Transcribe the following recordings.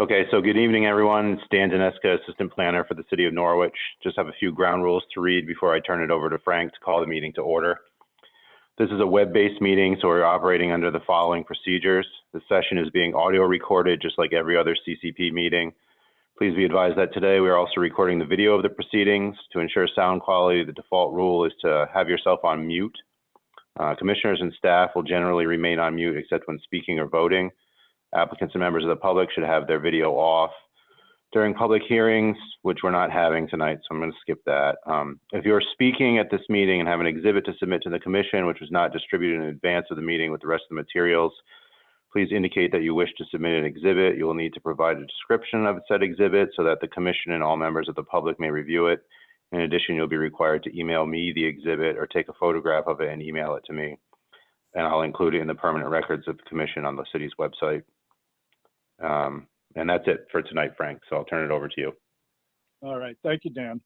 Okay, so good evening, everyone. It's Dan Daneska, Assistant Planner for the City of Norwich. Just have a few ground rules to read before I turn it over to Frank to call the meeting to order. This is a web-based meeting, so we're operating under the following procedures. The session is being audio recorded, just like every other CCP meeting. Please be advised that today we are also recording the video of the proceedings. To ensure sound quality, the default rule is to have yourself on mute. Commissioners and staff will generally remain on mute except when speaking or voting. Applicants and members of the public should have their video off. During public hearings, which we're not having tonight, so I'm going to skip that. If you're speaking at this meeting and have an exhibit to submit to the commission, which was not distributed in advance of the meeting with the rest of the materials, please indicate that you wish to submit an exhibit. You will need to provide a description of said exhibit so that the commission and all members of the public may review it. In addition, you'll be required to email me the exhibit or take a photograph of it and email it to me. And I'll include it in the permanent records of the commission on the city's website. And that's it for tonight, Frank. So I'll turn it over to you. All right. Thank you, Dan.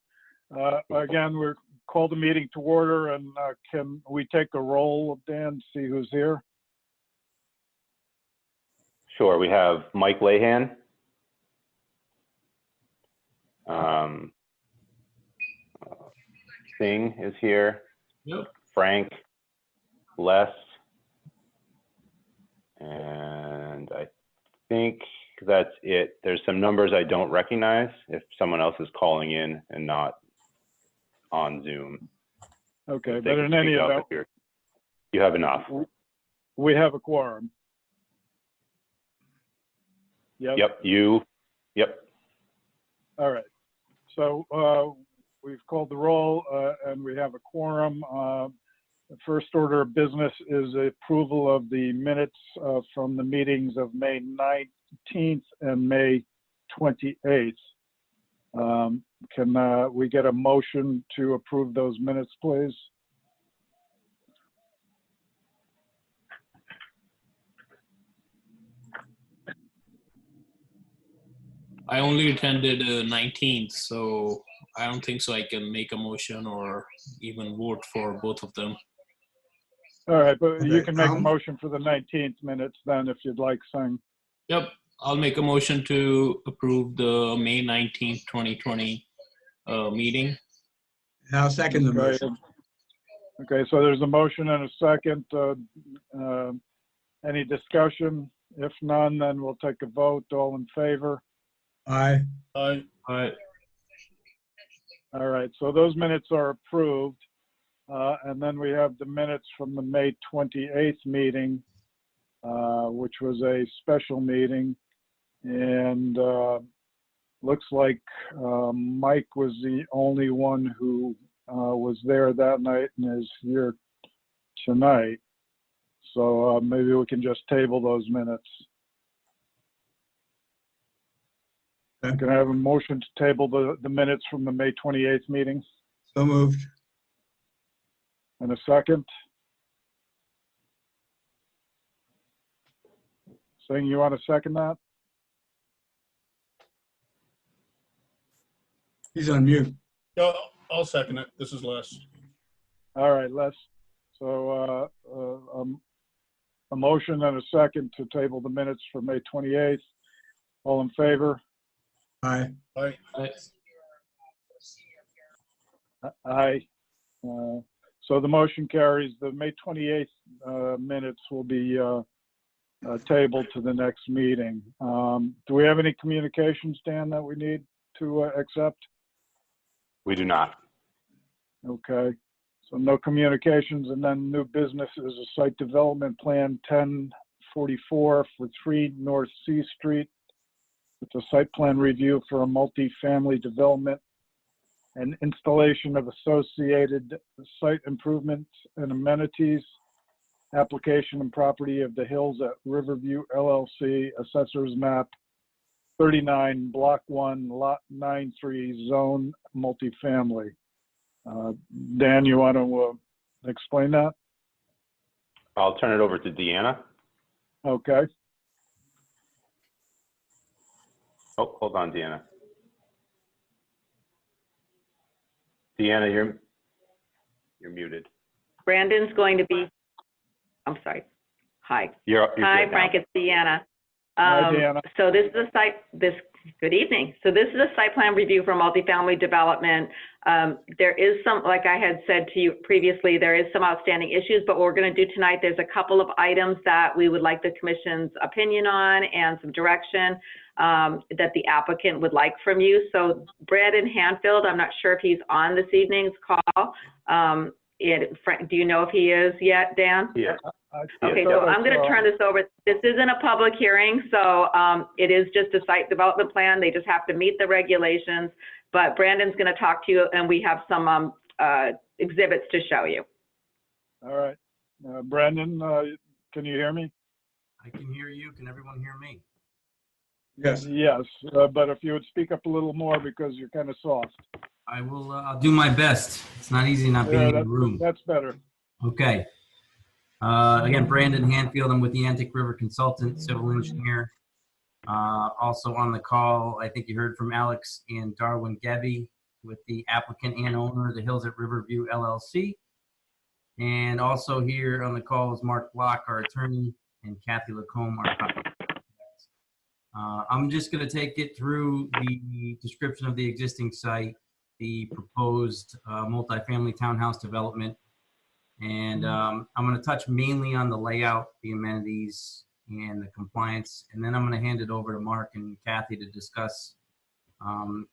Again, we're called the meeting to order, and can we take a roll of Dan, see who's here? Sure. We have Mike Lahan. Singh is here. Yep. Frank, Les, and I think that's it. There's some numbers I don't recognize if someone else is calling in and not on Zoom. Okay, but in any event, you have enough. We have a quorum. Yes? Yep, yep. All right. So we've called the roll and we have a quorum. The first order of business is approval of the minutes from the meetings of May 19th and May 28th. Can we get a motion to approve those minutes, please? I only attended 19th, so I don't think so I can make a motion or even vote for both of them. All right, but you can make a motion for the 19th minutes then if you'd like, Singh. Yep, I'll make a motion to approve the May 19th, 2020 meeting. And I'll second the motion. Okay, so there's a motion and a second. Any discussion? If none, then we'll take a vote. All in favor? Aye. Aye. Aye. All right, so those minutes are approved. And then we have the minutes from the May 28th meeting, which was a special meeting. And looks like Mike was the only one who was there that night and is here tonight. So maybe we can just table those minutes. Okay. Can I have a motion to table the minutes from the May 28th meeting? So moved. And a second? Singh, you want to second that? He's on mute. No, I'll second it. This is Les. All right, Les. So a motion and a second to table the minutes for May 28th. All in favor? Aye. Aye. Aye. Aye. So the motion carries. The May 28th minutes will be tabled to the next meeting. Do we have any communications, Dan, that we need to accept? We do not. Okay. So no communications, and then new business is a site development plan 1044 for 3 North C Street. It's a site plan review for a multi-family development and installation of associated site improvements and amenities. Application and property of the Hills at Riverview LLC, Assessor's Map 39, Block 1, Lot 93, Zone Multifamily. Dan, you want to explain that? I'll turn it over to Deanna. Okay. Oh, hold on, Deanna. Deanna, you're muted. Brandon's going to be, I'm sorry. Hi. You're Hi, good Frank, now. it's Deanna. Hi, Deanna. So this is a good evening. So this is a site plan review for multifamily development. There is some, like I had said to you previously, there is some outstanding issues, but what we're going to do tonight, there's a couple of items that we would like the commission's opinion on and some direction that the applicant would like from you. So Brandon Hanfield, I'm not sure if he's on this evening's call. Do you know if he is yet, Dan? Yeah. Okay, so I'm going to turn this over. This isn't a public hearing, so it is just a site development plan. They just have to meet the regulations. But Brandon's going to talk to you, and we have some exhibits to show you. All right. Brandon, can you hear me? I can hear you. Can everyone hear me? Yes. Yes, but if you would speak up a little more because you're kind of soft. I will. I'll do my best. It's not easy not being Yeah, in the room. that's better. Okay. Again, Brandon Hanfield. I'm with the Antic River Consultant, civil engineer. Also on the call, I think you heard from Alex and Darwin Gebby with the applicant and owner of the Hills at Riverview LLC. And also here on the call is Mark Block, our attorney, and Kathy Lacombe, our public. I'm just going to take it through the description of the existing site, the proposed multifamily townhouse development. And I'm going to touch mainly on the layout, the amenities, and the compliance. And then I'm going to hand it over to Mark and Kathy to discuss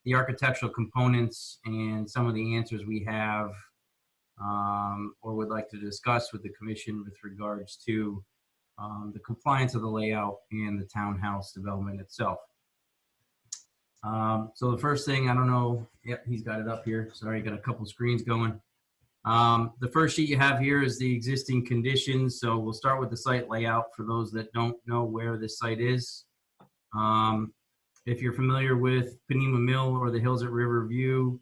the architectural components and some of the answers we have or would like to discuss with the commission with regards to the compliance of the layout and the townhouse development itself. So the first thing, I don't know, yep, he's got it up here. Sorry, got a couple screens going. The first sheet you have here is the existing conditions. So we'll start with the site layout for those that don't know where this site is. If you're familiar with Panema Mill or the Hills at Riverview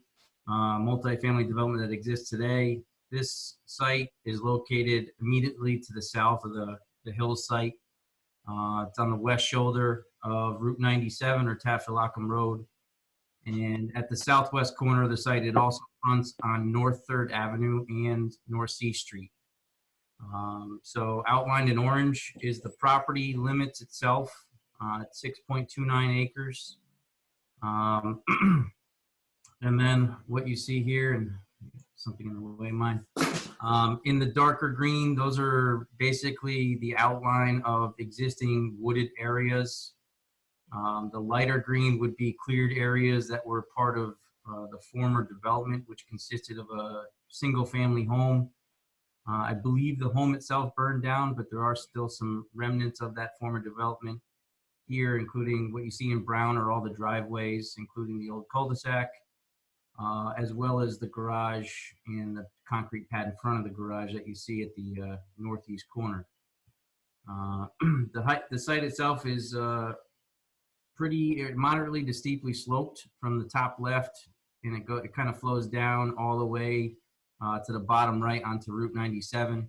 multifamily development that exists today, this site is located immediately to the south of the Hills site. It's on the west shoulder of Route 97 or Taftalacum Road. And at the southwest corner of the site, it also fronts on North 3rd Avenue and North C Street. So outlined in orange is the property limits itself at 6.29 acres. And then what you see here, and something in the way of mine, in the darker green, those are basically the outline of existing wooded areas. The lighter green would be cleared areas that were part of the former development, which consisted of a single family home. I believe the home itself burned down, but there are still some remnants of that former development here, including what you see in brown are all the driveways, including the old cul-de-sac, as well as the garage and the concrete pad in front of the garage that you see at the northeast corner. The site itself is moderately to steeply sloped from the top left, and it kind of flows down all the way to the bottom right onto Route 97.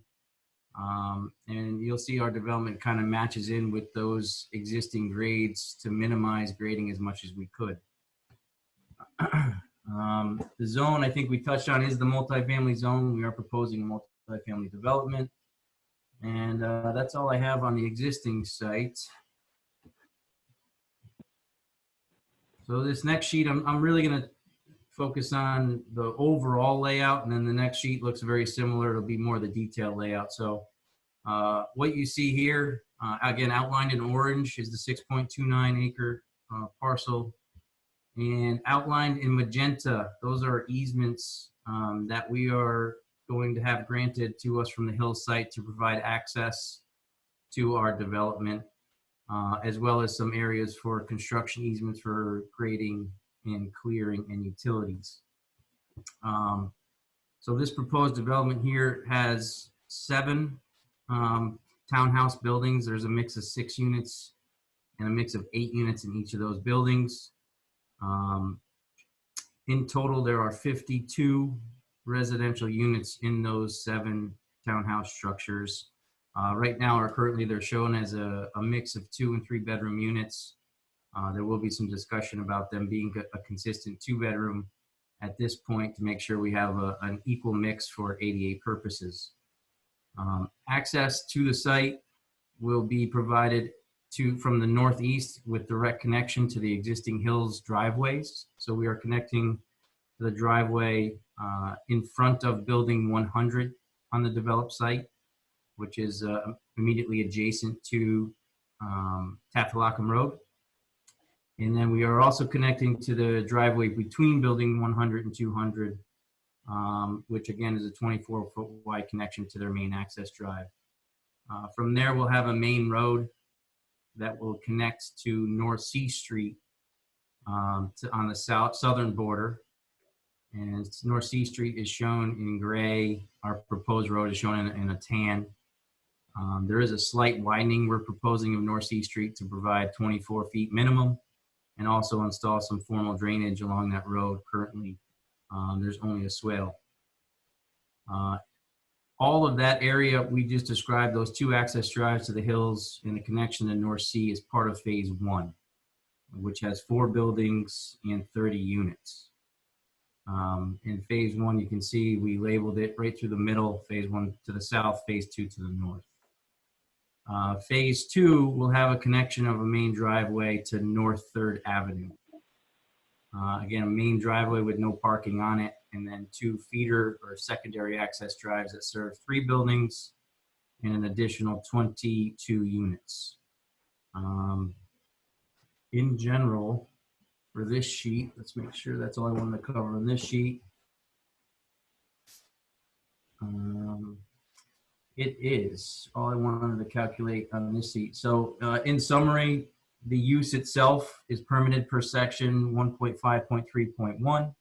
And you'll see our development kind of matches in with those existing grades to minimize grading as much as we could. The zone I think we touched on is the multifamily zone. We are proposing multifamily development. And that's all I have on the existing site. So this next sheet, I'm really going to focus on the overall layout, and then the next sheet looks very similar. It'll be more the detailed layout. So what you see here, again, outlined in orange is the 6.29 acre parcel. And outlined in magenta, those are easements that we are going to have granted to us from the Hill site to provide access to our development, as well as some areas for construction easements for grading and clearing and utilities. So this proposed development here has 7 townhouse buildings. There's a mix of 6 units and a mix of 8 units in each of those buildings. In total, there are 52 residential units in those 7 townhouse structures. Right now, currently they're shown as a mix of 2 and 3 bedroom units. There will be some discussion about them being a consistent 2-bedroom at this point to make sure we have an equal mix for ADA purposes. Access to the site will be provided from the northeast with direct connection to the existing Hills driveways. So we are connecting the driveway in front of building 100 on the developed site, which is immediately adjacent to Taftalacum Road. And then we are also connecting to the driveway between building 100 and 200, which again is a 24-foot wide connection to their main access drive. From there, we'll have a main road that will connect to North C Street on the southern border. And North C Street is shown in gray. Our proposed road is shown in a tan. There is a slight widening we're proposing of North C Street to provide 24 feet minimum and also install some formal drainage along that road. Currently, there's only a swale. All of that area we just described, those 2 access drives to the hills and the connection to North C is part of phase 1, which has 4 buildings and 30 units. In phase 1, you can see we labeled it right through the middle, phase 1 to the south, phase 2 to the north. Phase 2 will have a connection of a main driveway to North 3rd Avenue. Again, a main driveway with no parking on it, and then 2 feeder or secondary access drives that serve 3 buildings and an additional 22 units. In general, for this sheet, let's make sure that's all I wanted to cover on this sheet. It is all I wanted to calculate on this sheet. So in summary, the use itself is permitted per section 1.5.3.1,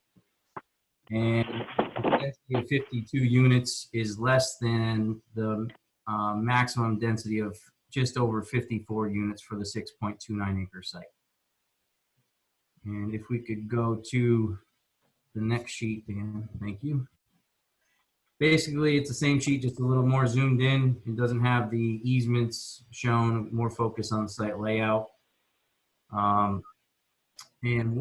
and the density of 52 units is less than the maximum density of just over 54 units for the 6.29 acre site. And if we could go to the next sheet, Dan, thank you. Basically, it's the same sheet, just a little more zoomed in. It doesn't have the easements shown, more focus on the site layout. And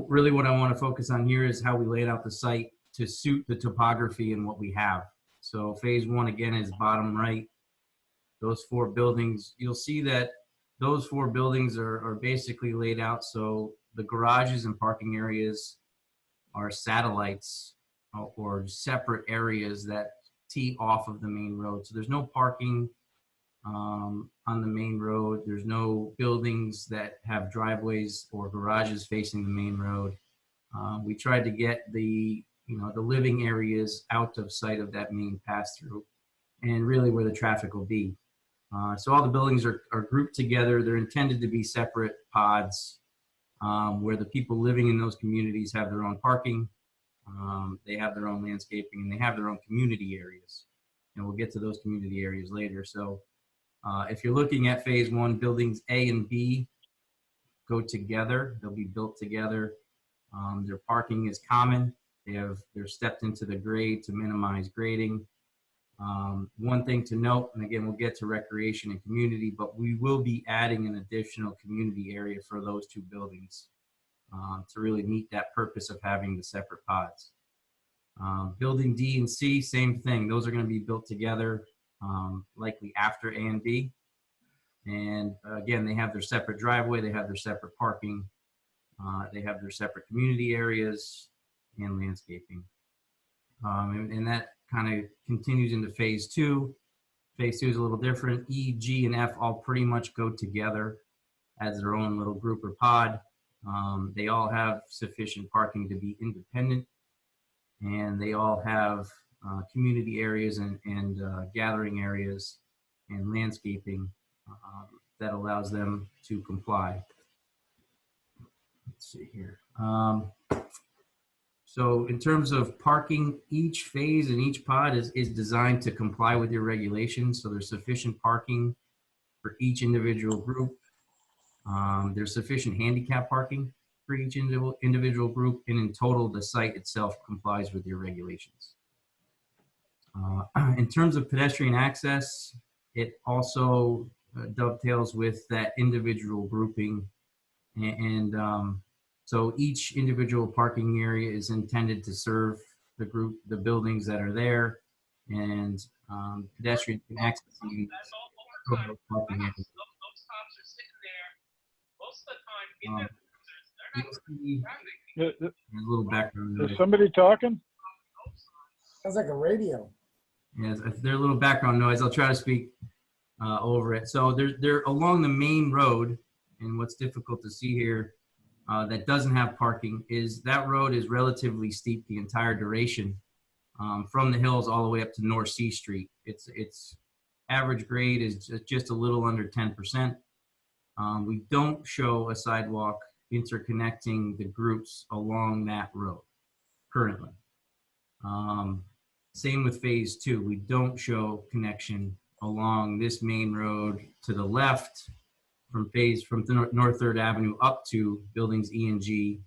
really what I want to focus on here is how we laid out the site to suit the topography and what we have. So phase 1, again, is bottom right. Those 4 buildings, you'll see that those 4 buildings are basically laid out so the garages and parking areas are satellites or separate areas that tee off of the main road. So there's no parking on the main road. There's no buildings that have driveways or garages facing the main road. We tried to get the living areas out of sight of that main pass through and really where the traffic will be. So all the buildings are grouped together. They're intended to be separate pods where the people living in those communities have their own parking, they have their own landscaping, and they have their own community areas. And we'll get to those community areas later. So if you're looking at phase 1, buildings A and B go together. They'll be built together. Their parking is common. They're stepped into the grade to minimize grading. One thing to note, and again, we'll get to recreation and community, but we will be adding an additional community area for those 2 buildings to really meet that purpose of having the separate pods. Building D and C, same thing. Those are going to be built together, likely after A and B. And again, they have their separate driveway, they have their separate parking, they have their separate community areas and landscaping. And that kind of continues into phase 2. Phase 2 is a little different. E, G, and F all pretty much go together as their own little group or pod. They all have sufficient parking to be independent, and they all have community areas and gathering areas and landscaping that allows them to comply. Let's see here. So in terms of parking, each phase and each pod is designed to comply with your regulations. So there's sufficient parking for each individual group. There's sufficient handicap parking for each individual group. And in total, the site itself complies with your regulations. In terms of pedestrian access, it also dovetails with that individual grouping. So each individual parking area is intended to serve the buildings that are there, and pedestrians can access these parking areas. You'll see Is there's a little background noise. somebody talking? Sounds like a radio. Yes, if there's a little background noise, I'll try to speak over it. So they're along the main road, and what's difficult to see here that doesn't have parking is that road is relatively steep the entire duration from the hills all the way up to North C Street. Its average grade is just a little under 10%. We don't show a sidewalk interconnecting the groups along that road currently. Same with phase 2. We don't show connection along this main road to the left from North 3rd Avenue up to buildings E and G.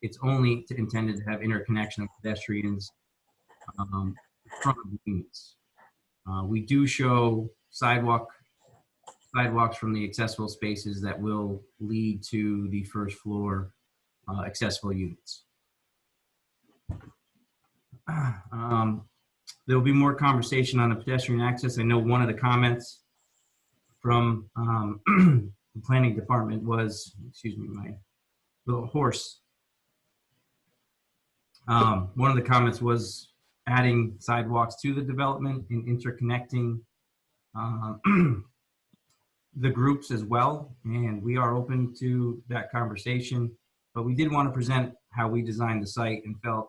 It's only intended to have interconnection of pedestrians in front of the units. We do show sidewalks from the accessible spaces that will lead to the first floor accessible units. There'll be more conversation on the pedestrian access. I know one of the comments from the planning department was, excuse me, my little horse. One of the comments was adding sidewalks to the development and interconnecting the groups as well. And we are open to that conversation, but we did want to present how we designed the site and felt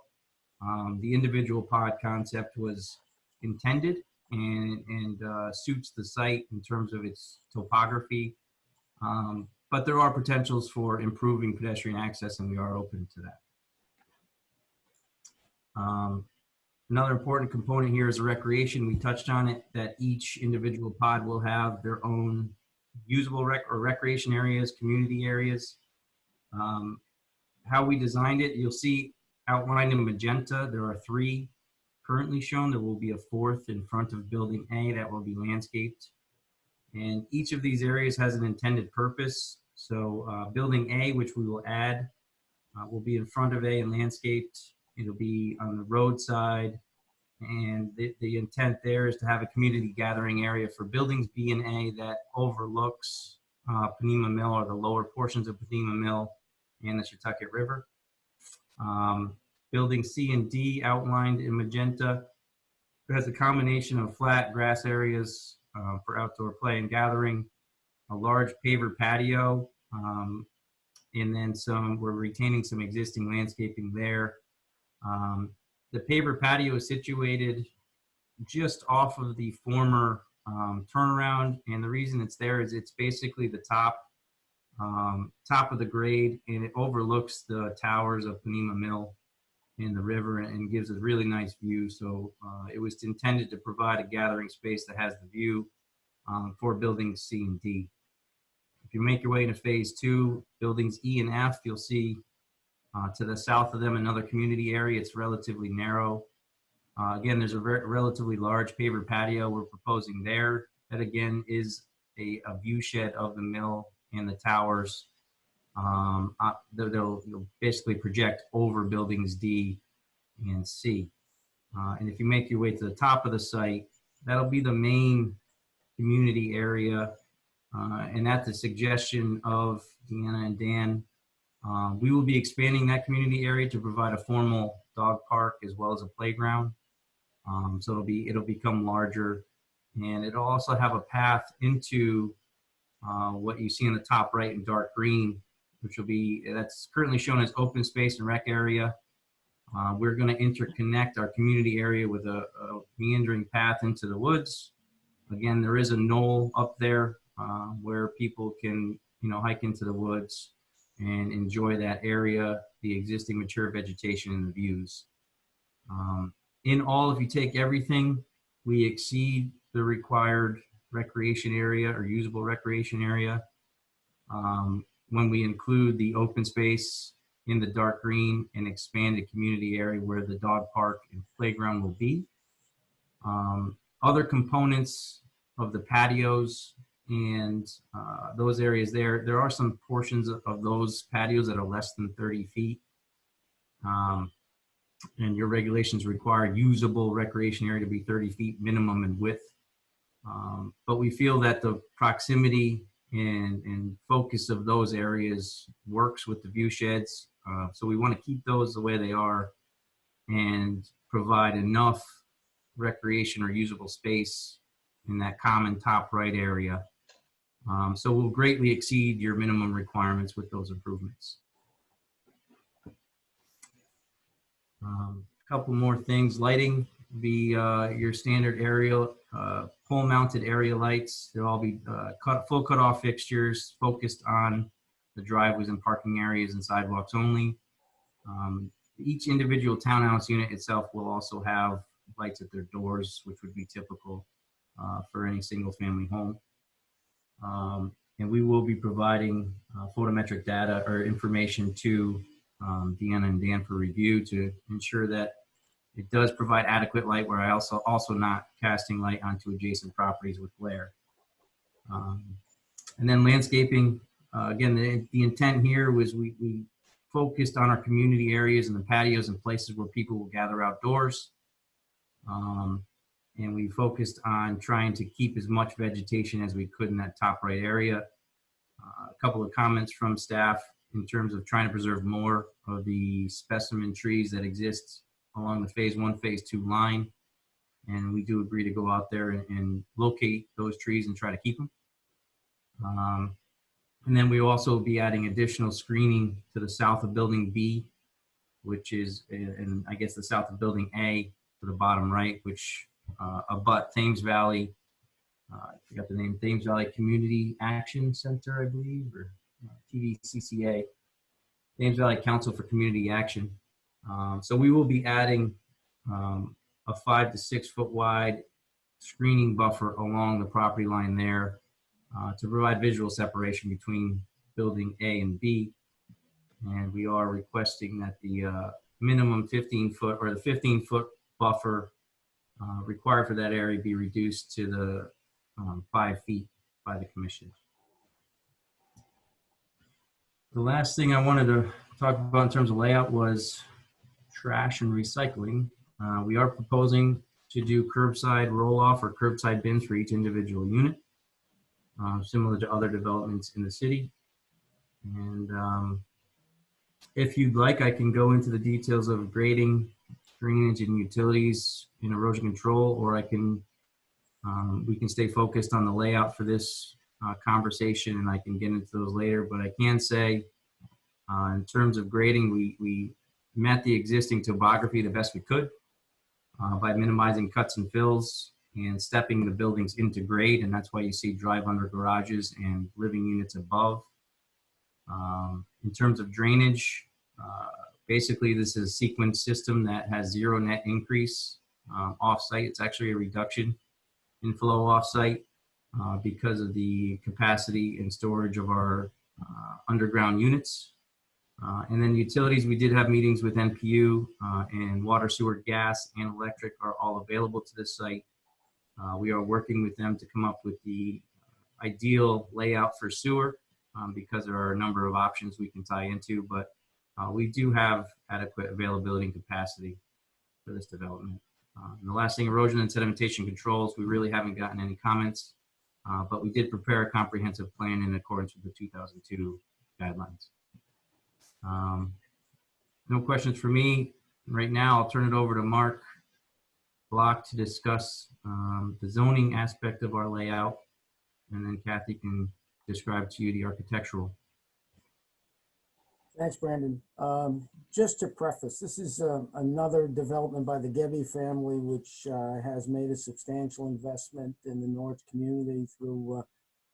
the individual pod concept was intended and suits the site in terms of its topography. But there are potentials for improving pedestrian access, and we are open to that. Another important component here is the recreation. We touched on it, that each individual pod will have their own usable recreation areas, community areas. How we designed it, you'll see outlined in magenta, there are 3 currently shown. There will be a 4th in front of building A that will be landscaped. And each of these areas has an intended purpose. So building A, which we will add, will be in front of A and landscaped. It'll be on the roadside. And the intent there is to have a community gathering area for buildings B and A that overlooks Panema Mill, or the lower portions of Panema Mill and the Setauket River. Building C and D outlined in magenta. It has a combination of flat grass areas for outdoor play and gathering, a large paver patio, and then we're retaining some existing landscaping there. The paver patio is situated just off of the former turnaround, and the reason it's there is it's basically the top of the grade, and it overlooks the towers of Panema Mill and the river and gives a really nice view. So it was intended to provide a gathering space that has the view for buildings C and D. If you make your way into phase 2, buildings E and F, you'll see to the south of them another community area. It's relatively narrow. Again, there's a relatively large paver patio we're proposing there. That again is a view shed of the mill and the towers. They'll basically project over buildings D and C. And if you make your way to the top of the site, that'll be the main community area. And at the suggestion of Deanna and Dan, we will be expanding that community area to provide a formal dog park as well as a playground. So it'll become larger, and it'll also have a path into what you see in the top right in dark green, which will be, that's currently shown as open space and rec area. We're going to interconnect our community area with a meandering path into the woods. Again, there is a knoll up there where people can, hike into the woods and enjoy that area, the existing mature vegetation and the views. In all, if you take everything, we exceed the required recreation area or usable recreation area. When we include the open space in the dark green and expanded community area where the dog park and playground will be. Other components of the patios and those areas there are some portions of those patios that are less than 30 feet. And your regulations require usable recreation area to be 30 feet minimum in width. But we feel that the proximity and focus of those areas works with the view sheds. So we want to keep those the way they are and provide enough recreation or usable space in that common top right area. So we'll greatly exceed your minimum requirements with those improvements. A couple more things. Lighting, be your standard aerial pole-mounted area lights. They'll all be full cutoff fixtures focused on the driveways and parking areas and sidewalks only. Each individual townhouse unit itself will also have lights at their doors, which would be typical for any single-family home. And we will be providing photometric data or information to Deanna and Dan for review to ensure that it does provide adequate light, where I also not casting light onto adjacent properties with glare. And then landscaping, again, the intent here was we focused on our community areas and the patios and places where people will gather outdoors. And we focused on trying to keep as much vegetation as we could in that top right area. A couple of comments from staff in terms of trying to preserve more of the specimen trees that exist along the phase 1, phase 2 line. And we do agree to go out there and locate those trees and try to keep them. And then we will also be adding additional screening to the south of building B, which is, and I guess the south of building A to the bottom right, which abut Thames Valley, I forgot the name, Thames Valley Community Action Center, I believe, or TVCCA, Thames Valley Council for Community Action. So we will be adding a 5 to 6 foot wide screening buffer along the property line there to provide visual separation between building A and B. And we are requesting that the minimum 15 foot or the 15 foot buffer required for that area be reduced to the 5 feet by the commission. The last thing I wanted to talk about in terms of layout was trash and recycling. We are proposing to do curbside roll-off or curbside bins for each individual unit, similar to other developments in the city. And if you'd like, I can go into the details of grading, drainage, and utilities in erosion control, or I can we can stay focused on the layout for this conversation, and I can get into those later. But I can say, in terms of grading, we met the existing topography the best we could by minimizing cuts and fills and stepping the buildings into grade, and that's why you see drive-under garages and living units above. In terms of drainage, basically this is a sequence system that has zero net increase off-site. It's actually a reduction in flow off-site because of the capacity and storage of our underground units. And then utilities, we did have meetings with NPU, and water, sewer, gas, and electric are all available to this site. We are working with them to come up with the ideal layout for sewer because there are a number of options we can tie into, but we do have adequate availability and capacity for this development. And the last thing, erosion and sedimentation controls, we really haven't gotten any comments, but we did prepare a comprehensive plan in accordance with the 2002 guidelines. No questions for me right now. I'll turn it over to Mark Block to discuss the zoning aspect of our layout, and then Kathy can describe to you the architectural. Thanks, Brandon. Just to preface, this is another development by the Gebbe family, which has made a substantial investment in the Norwich community through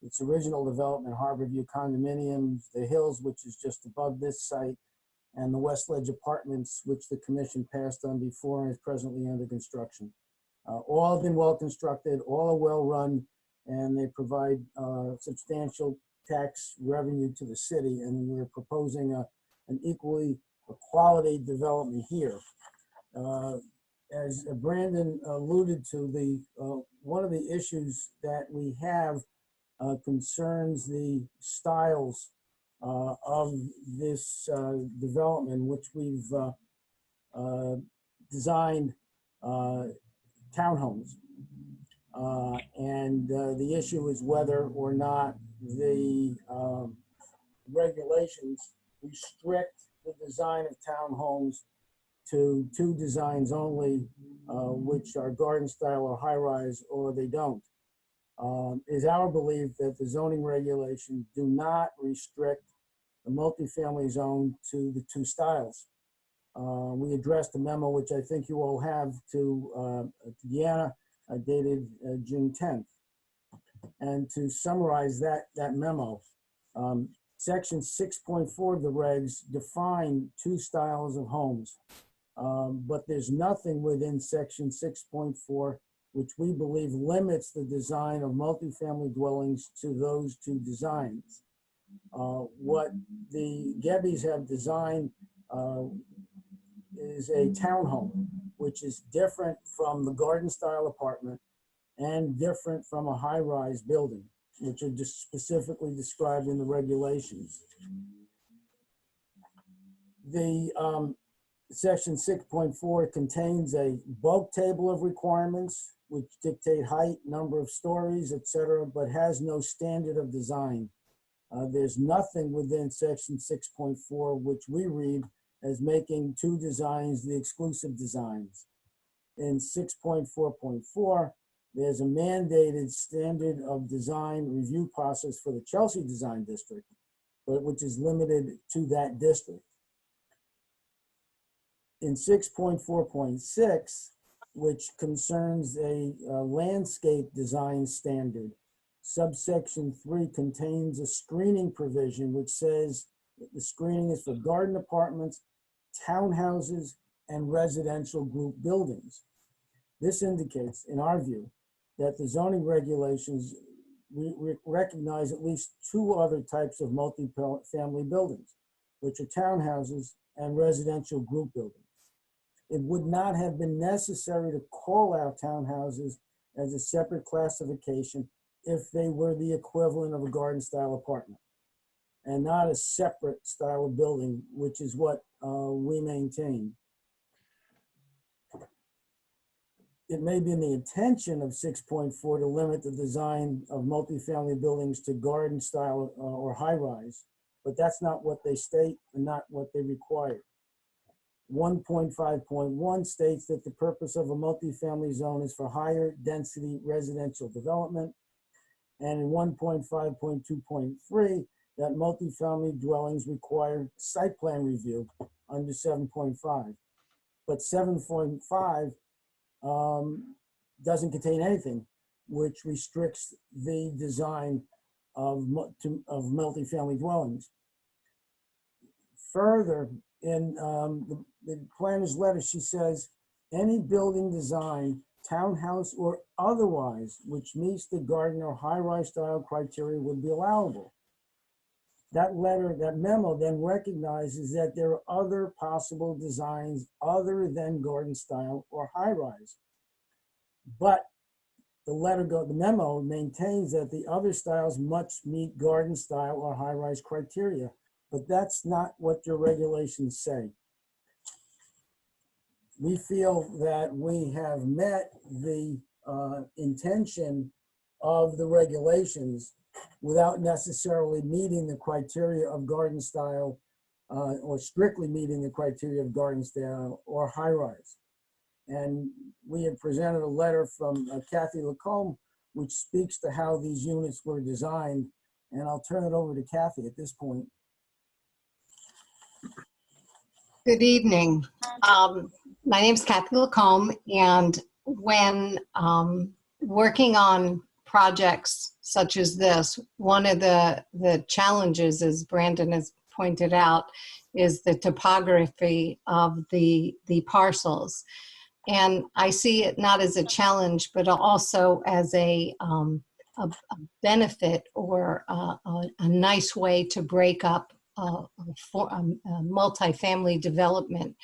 its original development, Harborview Condominiums, the Hills, which is just above this site, and the West Ledge Apartments, which the commission passed on before and is presently under construction. All have been well constructed, all are well run, and they provide substantial tax revenue to the city, and we're proposing an equally quality development here. As Brandon alluded to, one of the issues that we have concerns the styles of this development, which we've designed townhomes. And the issue is whether or not the regulations restrict the design of townhomes to two designs only, which are garden style or high rise, or they don't. It is our belief that the zoning regulations do not restrict the multifamily zone to the two styles. We addressed a memo, which I think you all have, to Deanna, dated June 10th. And to summarize that memo, section 6.4 of the regs define two styles of homes. But there's nothing within section 6.4 which we believe limits the design of multifamily dwellings to those two designs. What the Gebbies have designed is a townhome, which is different from the garden style apartment and different from a high-rise building, which are just specifically described in the regulations. The section 6.4 contains a bulk table of requirements which dictate height, number of stories, etc., but has no standard of design. There's nothing within section 6.4 which we read as making two designs the exclusive designs. In 6.4.4, there's a mandated standard of design review process for the Chelsea Design District, but which is limited to that district. In 6.4.6, which concerns a landscape design standard, subsection 3 contains a screening provision which says that the screening is for garden apartments, townhouses, and residential group buildings. This indicates, in our view, that the zoning regulations recognize at least two other types of multifamily buildings, which are townhouses and residential group buildings. It would not have been necessary to call out townhouses as a separate classification if they were the equivalent of a garden style apartment and not a separate style of building, which is what we maintain. It may be in the intention of 6.4 to limit the design of multifamily buildings to garden style or high rise, but that's not what they state and not what they require. 1.5.1 states that the purpose of a multifamily zone is for higher density residential development. And in 1.5.2.3, that multifamily dwellings require site plan review under 7.5. But 7.5 doesn't contain anything which restricts the design of multifamily dwellings. Further, in the planner's letter, she says, any building design, townhouse or otherwise, which meets the garden or high-rise style criteria would be allowable. That letter, that memo then recognizes that there are other possible designs other than garden style or high-rise. But the memo maintains that the other styles must meet garden style or high-rise criteria, but that's not what your regulations say. We feel that we have met the intention of the regulations without necessarily meeting the criteria of garden style or strictly meeting the criteria of garden style or high rise. And we have presented a letter from Kathy Lacombe, which speaks to how these units were designed. And I'll turn it over to Kathy at this point. Good evening. My name is Kathy Lacombe, and when working on projects such as this, one of the challenges, as Brandon has pointed out, is the topography of the parcels. And I see it not as a challenge, but also as a benefit or a nice way to break up multifamily development,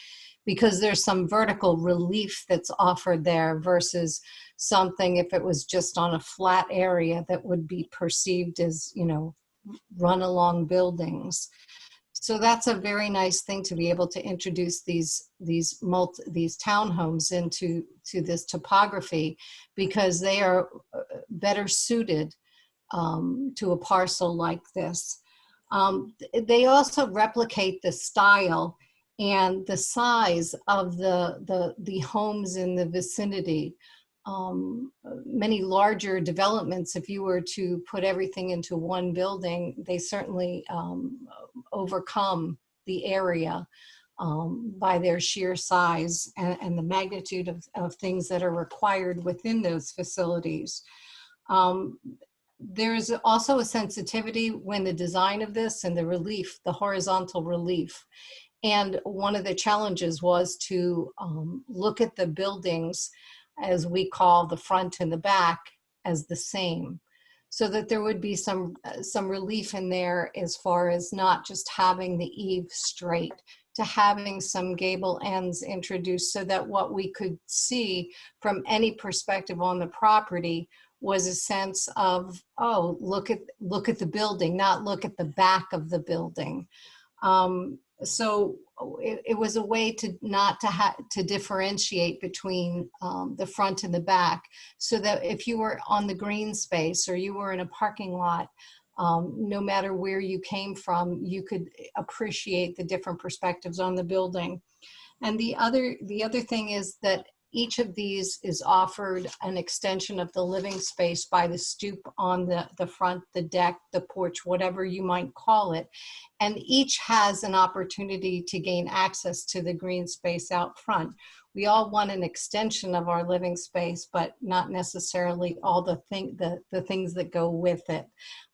because there's some vertical relief that's offered there versus something if it was just on a flat area that would be perceived as, you know, run along buildings. So that's a very nice thing to be able to introduce these townhomes into this topography, because they are better suited to a parcel like this. They also replicate the style and the size of the homes in the vicinity. Many larger developments, if you were to put everything into one building, they certainly overcome the area by their sheer size and the magnitude of things that are required within those facilities. There's also a sensitivity when the design of this and the relief, the horizontal relief. And one of the challenges was to look at the buildings, as we call the front and the back, as the same, so that there would be some relief in there as far as not just having the eave straight, to having some gable ends introduced, so that what we could see from any perspective on the property was a sense of, oh, look at the building, not look at the back of the building. So it was a way to not to differentiate between the front and the back, so that if you were on the green space or you were in a parking lot, no matter where you came from, you could appreciate the different perspectives on the building. And the other thing is that each of these is offered an extension of the living space by the stoop on the front, the deck, the porch, whatever you might call it. And each has an opportunity to gain access to the green space out front. We all want an extension of our living space, but not necessarily all the things that go with it.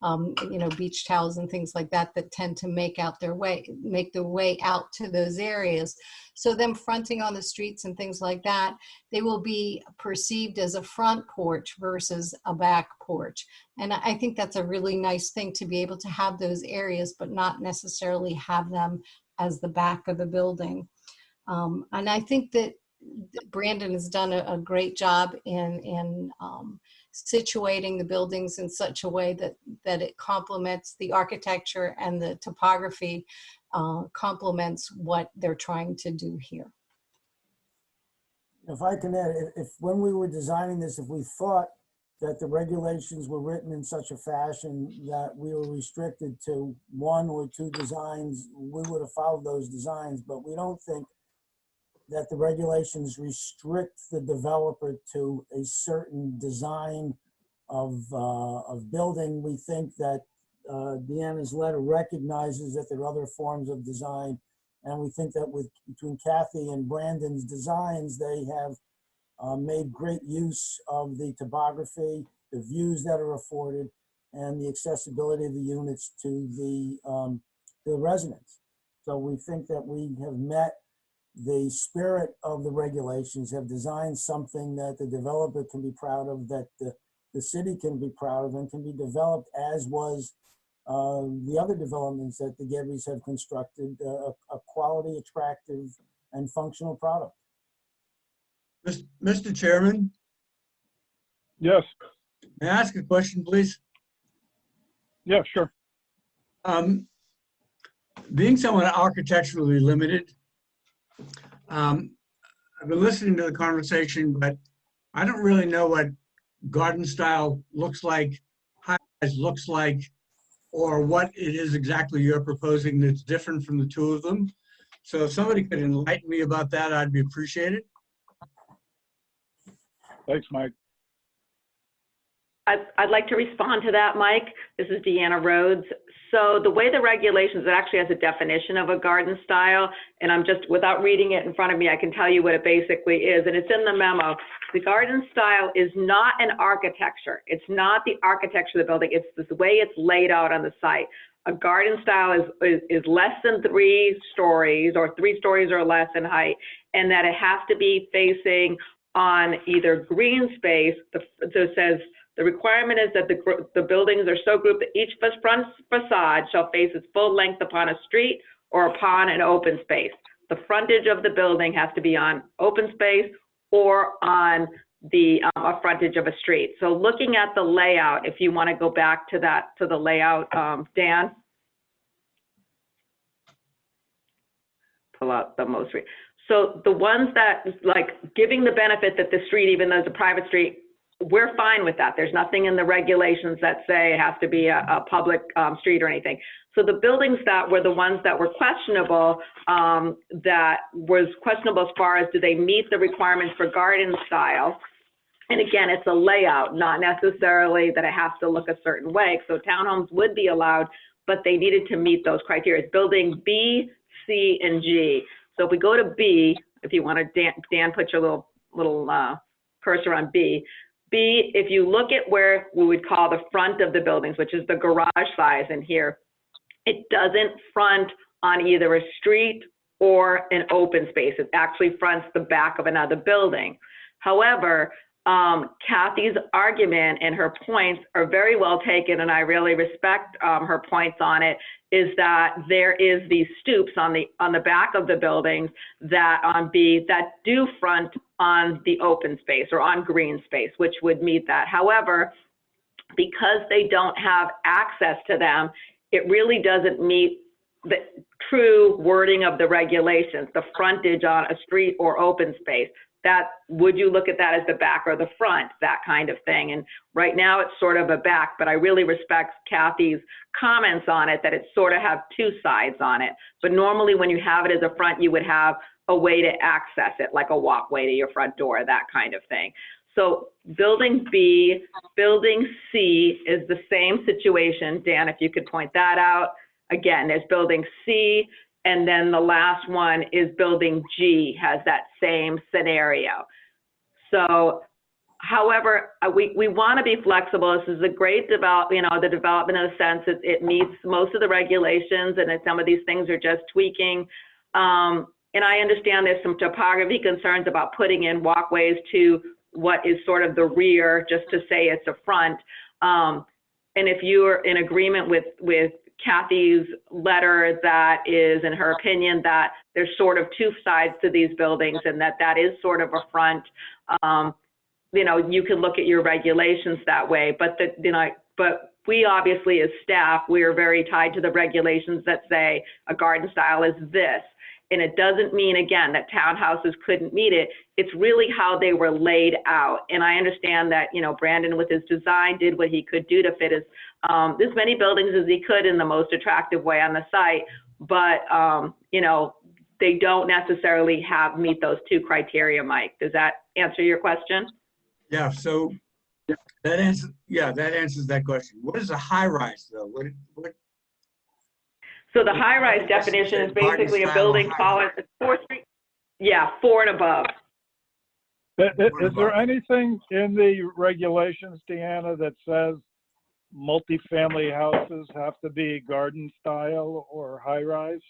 You know, beach towels and things like that tend to make their way out to those areas. So them fronting on the streets and things like that, they will be perceived as a front porch versus a back porch. And I think that's a really nice thing, to be able to have those areas, but not necessarily have them as the back of the building. And I think that Brandon has done a great job in situating the buildings in such a way that it complements the architecture, and the topography complements what they're trying to do here. If I can add, if when we were designing this, if we thought that the regulations were written in such a fashion that we were restricted to 1 or 2 designs, we would have followed those designs. But we don't think that the regulations restrict the developer to a certain design of building. We think that Deanna's letter recognizes that there are other forms of design. And we think that between Kathy and Brandon's designs, they have made great use of the topography, the views that are afforded, and the accessibility of the units to the residents. So we think that we have met the spirit of the regulations, have designed something that the developer can be proud of, that the city can be proud of, and can be developed as was the other developments that the Gebbies have constructed, a quality, attractive, and functional product. Mr. Chairman, Yes, may I ask a question, please? yeah, sure. Being somewhat architecturally limited, I've been listening to the conversation, but I don't really know what garden style looks like, high-rise looks like, or what it is exactly you're proposing that's different from the two of them. So if somebody could enlighten me about that, I'd be appreciated. Thanks, Mike. I'd like to respond to that, Mike. This is Deanna Rhodes. So the way the regulations, it actually has a definition of a garden style, and I'm just, without reading it in front of me, I can tell you what it basically is, and it's in the memo. The garden style is not an architecture. It's not the architecture of the building. It's the way it's laid out on the site. A garden style is less than 3 stories, or 3 stories or less in height, and that it has to be facing on either green space. So it says, the requirement is that the buildings are so grouped that each front facade shall face its full length upon a street or upon an open space. The frontage of the building has to be on open space or on the a frontage of a street. So looking at the layout, if you want to go back to that, to the layout, Dan. Pull out the most. So the ones that, like, giving the benefit that the street, even though it's a private street, we're fine with that. There's nothing in the regulations that say it has to be a public street or anything. So the buildings that were the ones that were questionable, that was questionable as far as do they meet the requirements for garden style. And again, it's a layout, not necessarily that it has to look a certain way. So townhomes would be allowed, but they needed to meet those criteria. It's building B, C, and G. So if we go to B, if you want to, Dan, put your little cursor on B. B, if you look at where we would call the front of the buildings, which is the garage size in here, it doesn't front on either a street or an open space. It actually fronts the back of another building. However, Kathy's argument and her points are very well taken, and I really respect her points on it, is that there is these stoops on the back of the buildings that on B that do front on the open space or on green space, which would meet that. However, because they don't have access to them, it really doesn't meet the true wording of the regulations, the frontage on a street or open space. That, would you look at that as the back or the front, that kind of thing. And right now it's sort of a back, but I really respect Kathy's comments on it, that it sort of have two sides on it. But normally when you have it as a front, you would have a way to access it, like a walkway to your front door, that kind of thing. So building B, building C is the same situation. Dan, if you could point that out. Again, there's building C, and then the last one is building G, has that same scenario. So, however, we want to be flexible. This is a great the development in a sense, it meets most of the regulations, and some of these things are just tweaking. And I understand there's some topography concerns about putting in walkways to what is sort of the rear, just to say it's a front. And if you're in agreement with Kathy's letter, that is, in her opinion, that there's sort of two sides to these buildings and that is sort of a front, you can look at your regulations that way. But but we obviously as staff, we are very tied to the regulations that say a garden style is this. And it doesn't mean, again, that townhouses couldn't meet it. It's really how they were laid out. And I understand that, Brandon with his design did what he could do to fit as many buildings as he could in the most attractive way on the site. But, they don't necessarily meet those two criteria, Mike. Does that answer your question? Yeah, so that answers that question. What is a high rise though? What? So the high-rise definition is basically a building taller than 4 feet. Yeah, 4 and above. Is there anything in the regulations, Deanna, that says multifamily houses have to be garden style or high-rise?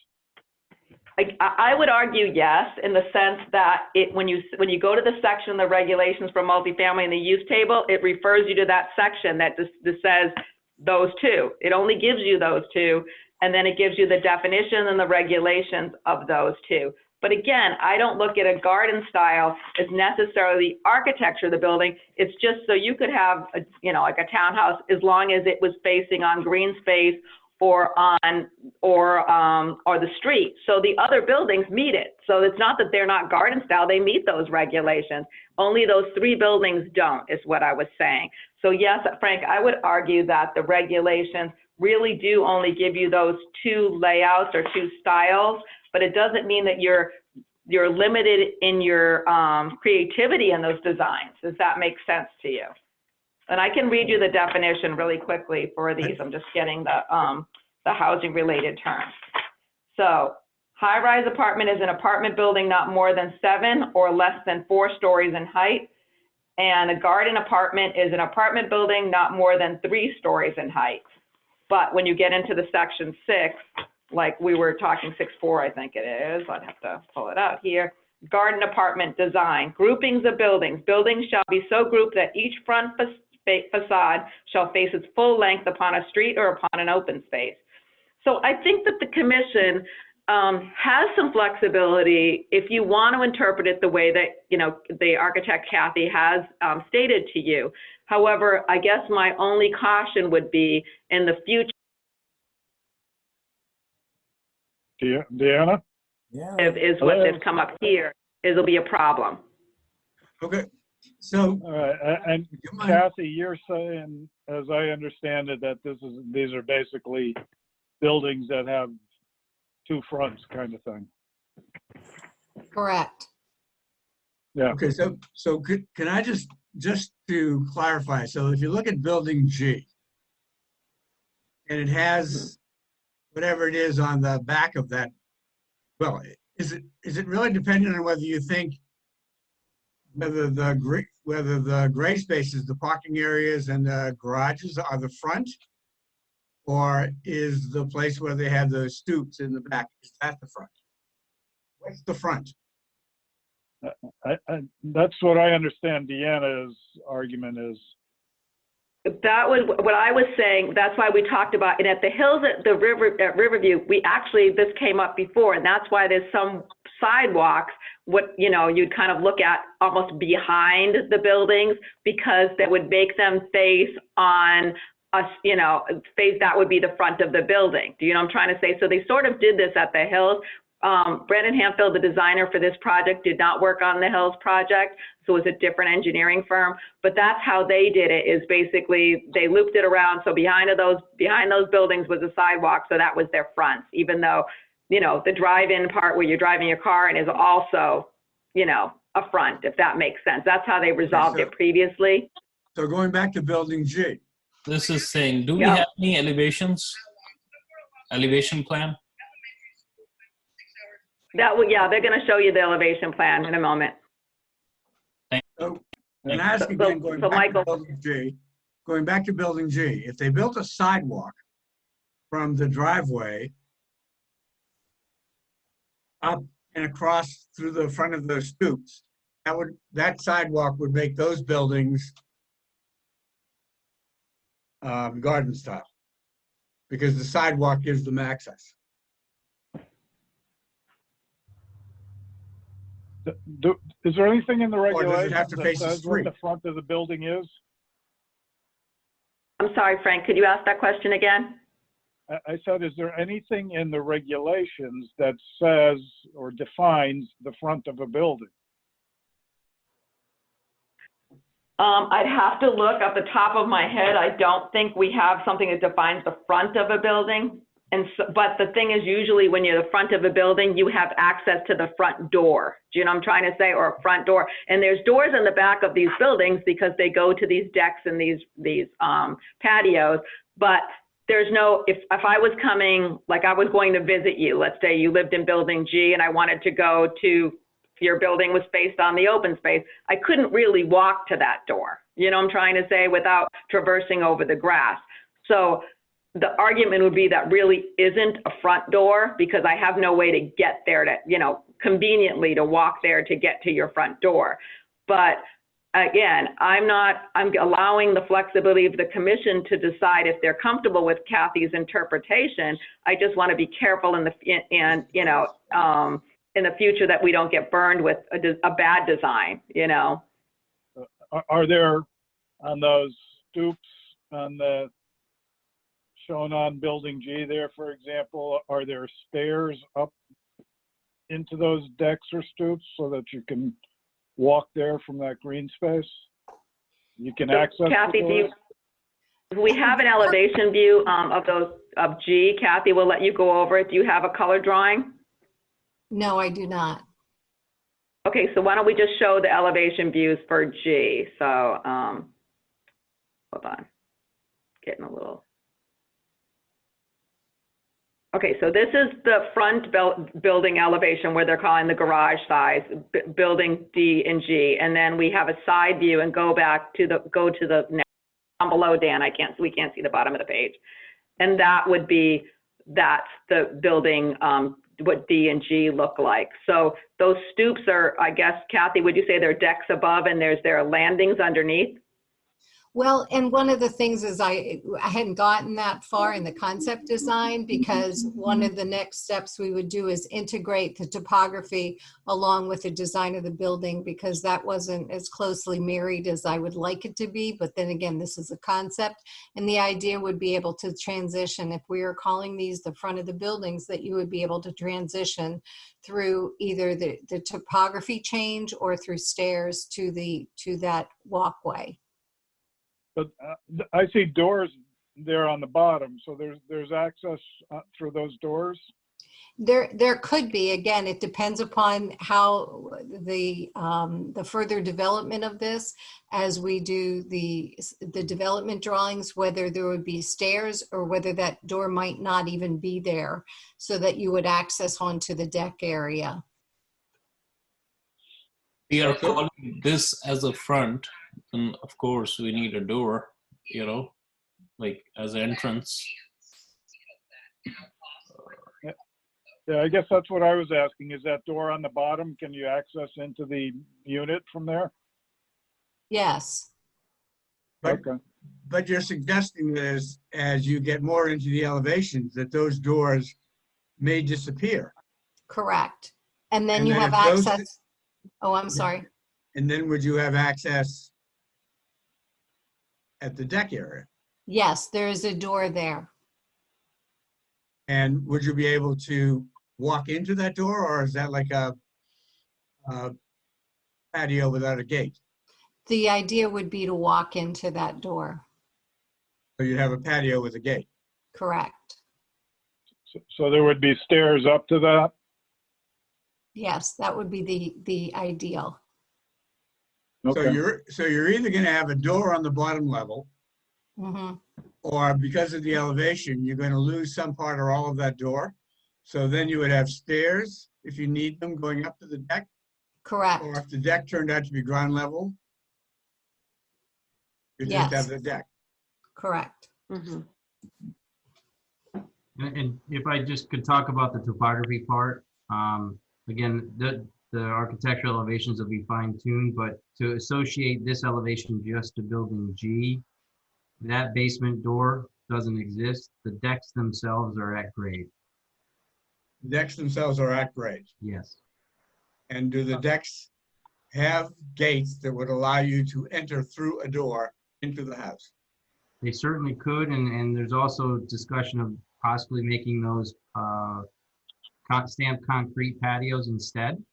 I would argue yes, in the sense that when you go to the section of the regulations for multifamily in the use table, it refers you to that section that says those two. It only gives you those two. And then it gives you the definition and the regulations of those two. But again, I don't look at a garden style as necessarily the architecture of the building. It's just so you could have, like a townhouse, as long as it was facing on green space or the street. So the other buildings meet it. So it's not that they're not garden style, they meet those regulations. Only those 3 buildings don't, is what I was saying. So yes, Frank, I would argue that the regulations really do only give you those 2 layouts or 2 styles, but it doesn't mean that you're limited in your creativity in those designs. Does that make sense to you? And I can read you the definition really quickly for these. I'm just getting the housing related terms. So high-rise apartment is an apartment building not more than 7 or less than 4 stories in height. And a garden apartment is an apartment building not more than 3 stories in height. But when you get into the section 6, like we were talking 6.4, I think it is, I'd have to pull it out here. Garden apartment design, groupings of buildings. Buildings shall be so grouped that each front facade shall face its full length upon a street or upon an open space. So I think that the commission has some flexibility if you want to interpret it the way that, the architect Kathy has stated to you. However, I guess my only caution would be in the future. Deanna? Yeah. Is what has come up here, it'll be a problem. Okay, So, All right, and you mind- Kathy, you're saying, as I understand it, that these are basically buildings that have two fronts kind of thing. Correct. okay, so can I just to clarify, so if you look at building G, and it has whatever it is on the back of that, well, is it really dependent on whether you think whether the gray spaces, the parking areas and the garages are the front? Or is the place where they have the stoops in the back, is that the front? What's the front? That's what I understand Deanna's argument is. That was what I was saying. That's why we talked about, and at the hills at the river, at Riverview, this came up before, and that's why there's some sidewalks, you'd kind of look at almost behind the buildings, because that would make them face on us, that would be the front of the building. Do you know what I'm trying to say? So they sort of did this at the hills. Brendan Hanfield, the designer for this project, did not work on the Hills project, so it was a different engineering firm. But that's how they did it, is basically they looped it around. So behind those buildings was a sidewalk, so that was their fronts, even though, the drive-in part where you're driving your car and is also, a front, if that makes sense. That's how they resolved it previously. So going back to building G. This is saying, do we Yeah. have any elevation plan? They're going to show you the elevation plan in a moment. So, and I ask So- again, so Michael- going back to building G, if they built a sidewalk from the driveway up and across through the front of those stoops, that sidewalk would make those buildings garden style, because the sidewalk gives them access. Is there anything in the does it regulations have to that face the says what street? the front of the building is? I'm sorry, Frank, could you ask that question again? I said, is there anything in the regulations that says or defines the front of a building? I'd have to look off the top of my head. I don't think we have something that defines the front of a building. But the thing is, usually when you're the front of a building, you have access to the front door. Do you know what I'm trying to say? Or a front door. And there's doors in the back of these buildings because they go to these decks and these patios. But there's no, if I was coming, like I was going to visit you, let's say you lived in building G and I wanted to go to, your building was based on the open space, I couldn't really walk to that door. You know what I'm trying to say? Without traversing over the grass. So the argument would be that really isn't a front door because I have no way to get there to, conveniently to walk there to get to your front door. But again, I'm allowing the flexibility of the commission to decide if they're comfortable with Kathy's interpretation. I just want to be careful in the future that we don't get burned with a bad design, Are there, on those stoops on the, shown on building G there, for example, are there stairs up into those decks or stoops so that you can walk there from that green space? You can So, access Kathy, the doors? we have an elevation view of G. Kathy, we'll let you go over it. Do you have a color drawing? No, I do not. Okay, so why don't we just show the elevation views for G? So, hold on, getting a little. Okay, so this is the front building elevation where they're calling the garage size, building D and G, and then we have a side view and go to the next, down below, Dan. We can't see the bottom of the page, and that's the building. What D and G look like. So those stoops are, I guess, Kathy, would you say they're decks above and there are landings underneath? Well, and one of the things is I hadn't gotten that far in the concept design, because one of the next steps we would do is integrate the topography along with the design of the building, because that wasn't as closely married as I would like it to be. But then again, this is a concept, and the idea would be able to transition, if we are calling these the front of the buildings, that you would be able to transition through either the topography change or through stairs to that walkway. But I see doors there on the bottom, so there's access through those doors? There could be. Again, it depends upon how the further development of this, as we do the development drawings, whether there would be stairs or whether that door might not even be there, so that you would access onto the deck area. We are calling this as a front, and of course we need a door, you know, like as an entrance. Yeah, I guess that's what I was asking. Is that door on the bottom? Can you access into the unit from there? Yes, But, Okay. but you're suggesting that as you get more into the elevations, that those doors may disappear. correct. And then And you then have if those- access. Oh, I'm sorry. And then would you have access at the deck area? Yes, there is a door there. And would you be able to walk into that door, or is that like a patio without a gate? The idea would be to walk into that door. So you'd have a patio with a gate. Correct. So there would be stairs up to that? Yes, that would be the ideal. So Okay. you're either going to have a door on the bottom level, Mhm. or because of the elevation, you're going to lose some part or all of that door. So then you would have stairs, if you need them, going up to the deck, Correct. or if the deck turned out to be ground level, you just Yes. have the deck. Correct. Mhm. And if I just could talk about the topography part, again, the architectural elevations will be fine tuned, but to associate this elevation just to building G, that basement door doesn't exist. The decks themselves are at grade. Decks themselves are at grade. Yes. And do the decks have gates that would allow you to enter through a door into the house? They certainly could, and there's also discussion of possibly making those stamped concrete patios instead,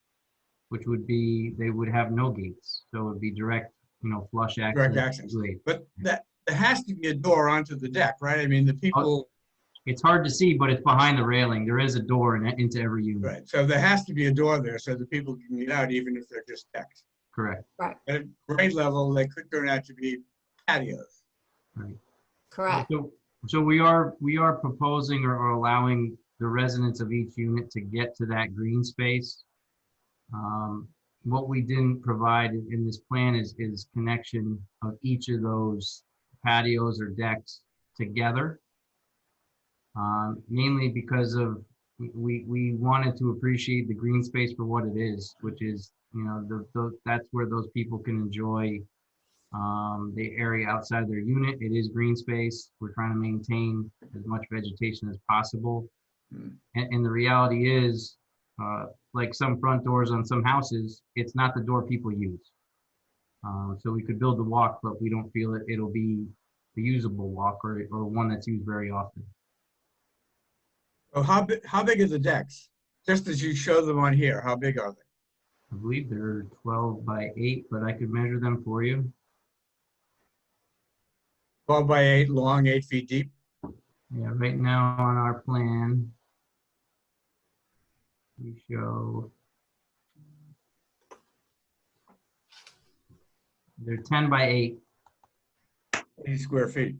which would be, they would have no gates. So it would be direct, flush access. Direct access. Grade. But there has to be a door onto the deck, right? I mean, the people, It's hard to see, but it's behind the railing. There is a door into every unit. right, so there has to be a door there so that people can get out even if they're just decks. Correct. At grade level, they could turn out to be patios. Right. Correct. So we are proposing or allowing the residents of each unit to get to that green space. What we didn't provide in this plan is connection of each of those patios or decks together. Mainly because of we wanted to appreciate the green space for what it is, which is that's where those people can enjoy the area outside their unit. It is green space. We're trying to maintain as much vegetation as possible. And the reality is, like some front doors on some houses, it's not the door people use. So we could build the walk, but we don't feel it'll be a usable walk or one that's used very often. So how big are the decks? Just as you show them on here, how big are they? I believe they're 12 by 8, but I could measure them for you. 12 by 8, long, 8 feet deep. Yeah, right now on our plan, we show they're 10 by 8. 80 square feet.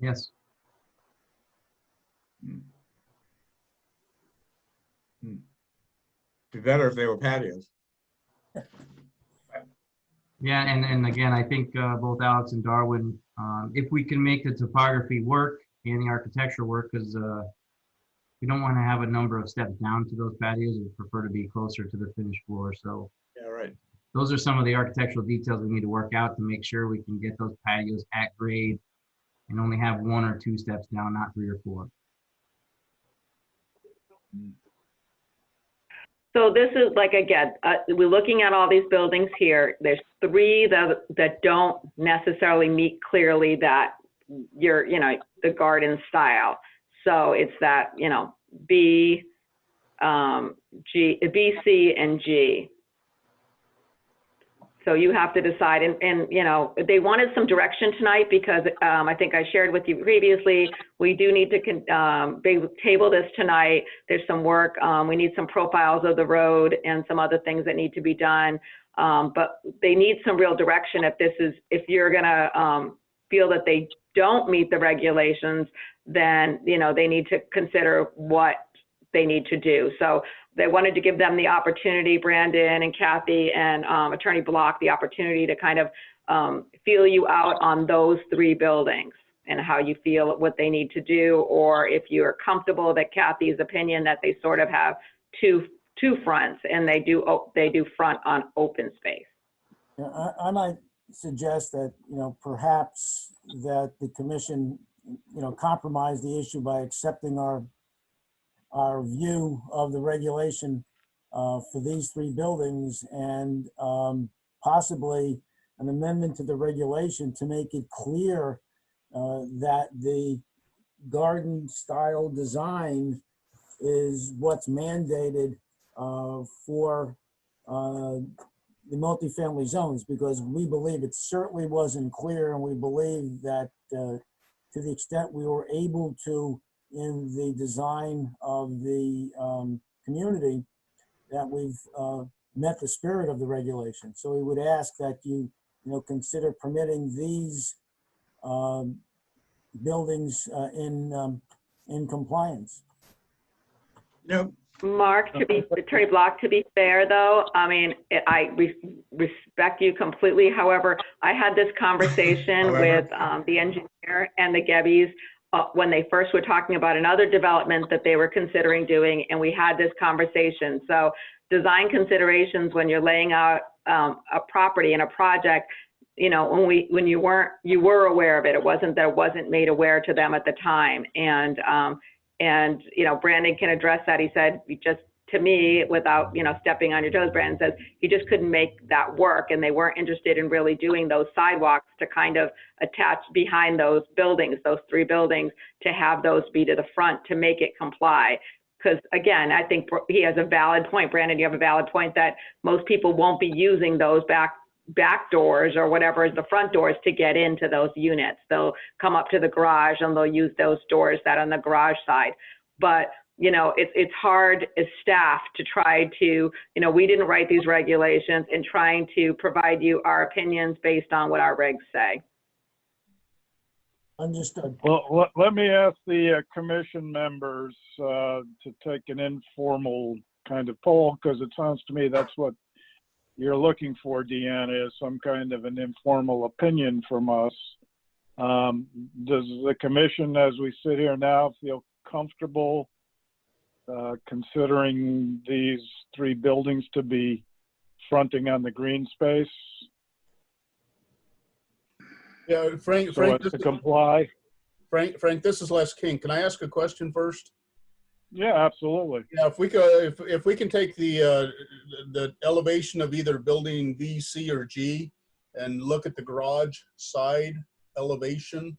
Yes. Be better if they were patios. Yeah, and again, I think both Alex and Darwin, if we can make the topography work and the architecture work, because we don't want to have a number of steps down to those patios. We prefer to be closer to the finished floor. So Yeah, right. those are some of the architectural details we need to work out to make sure we can get those patios at grade and only have 1 or 2 steps down, not 3 or 4. So this is like, again, we're looking at all these buildings here. There's 3 that don't necessarily meet clearly that the garden style. So it's that, B, B, C, and G. So you have to decide, and they wanted some direction tonight because I think I shared with you previously, we do need to table this tonight. There's some work. We need some profiles of the road and some other things that need to be done. But they need some real direction if you're gonna feel that they don't meet the regulations, then, they need to consider what they need to do. So they wanted to give them the opportunity, Brandon and Kathy and Attorney Block, the opportunity to kind of feel you out on those 3 buildings and how you feel what they need to do, or if you're comfortable that Kathy's opinion that they sort of have two fronts and they do front on open space. Yeah, I might suggest that, perhaps that the commission, compromise the issue by accepting our view of the regulation for these 3 buildings and possibly an amendment to the regulation to make it clear that the garden style design is what's mandated for the multifamily zones, because we believe it certainly wasn't clear, and we believe that to the extent we were able to in the design of the community, that we've met the spirit of the regulation. So we would ask that you consider permitting these buildings in compliance. No, Mark, Attorney Block, to be fair though, I mean, I respect you completely. However, I had this conversation with the engineer and the Gebbies when they first were talking about another development that they were considering doing, and we had this conversation. So design considerations when you're laying out a property and a project, when you were aware of it. It wasn't that it wasn't made aware to them at the time. And Brandon can address that. He said, to me, without, stepping on your toes, Brandon says he just couldn't make that work, and they weren't interested in really doing those sidewalks to kind of attach behind those buildings, those 3 buildings, to have those be to the front to make it comply. Because again, I think he has a valid point. Brandon, you have a valid point that most people won't be using those back doors or whatever is the front doors to get into those units. They'll come up to the garage and they'll use those doors that on the garage side. But it's hard as staff to try to, we didn't write these regulations, and trying to provide you our opinions based on what our regs say. Understood. Well, let me ask the commission members to take an informal kind of poll, because it sounds to me that's what you're looking for, Deanna, is some kind of an informal opinion from us. Does the commission, as we sit here now, feel comfortable considering these 3 buildings to be fronting on the green space? Yeah, Frank, So as to comply? Frank, this is Les King. Can I ask a question first? Yeah, absolutely. Yeah, if we can take the elevation of either building B, C, or G and look at the garage side elevation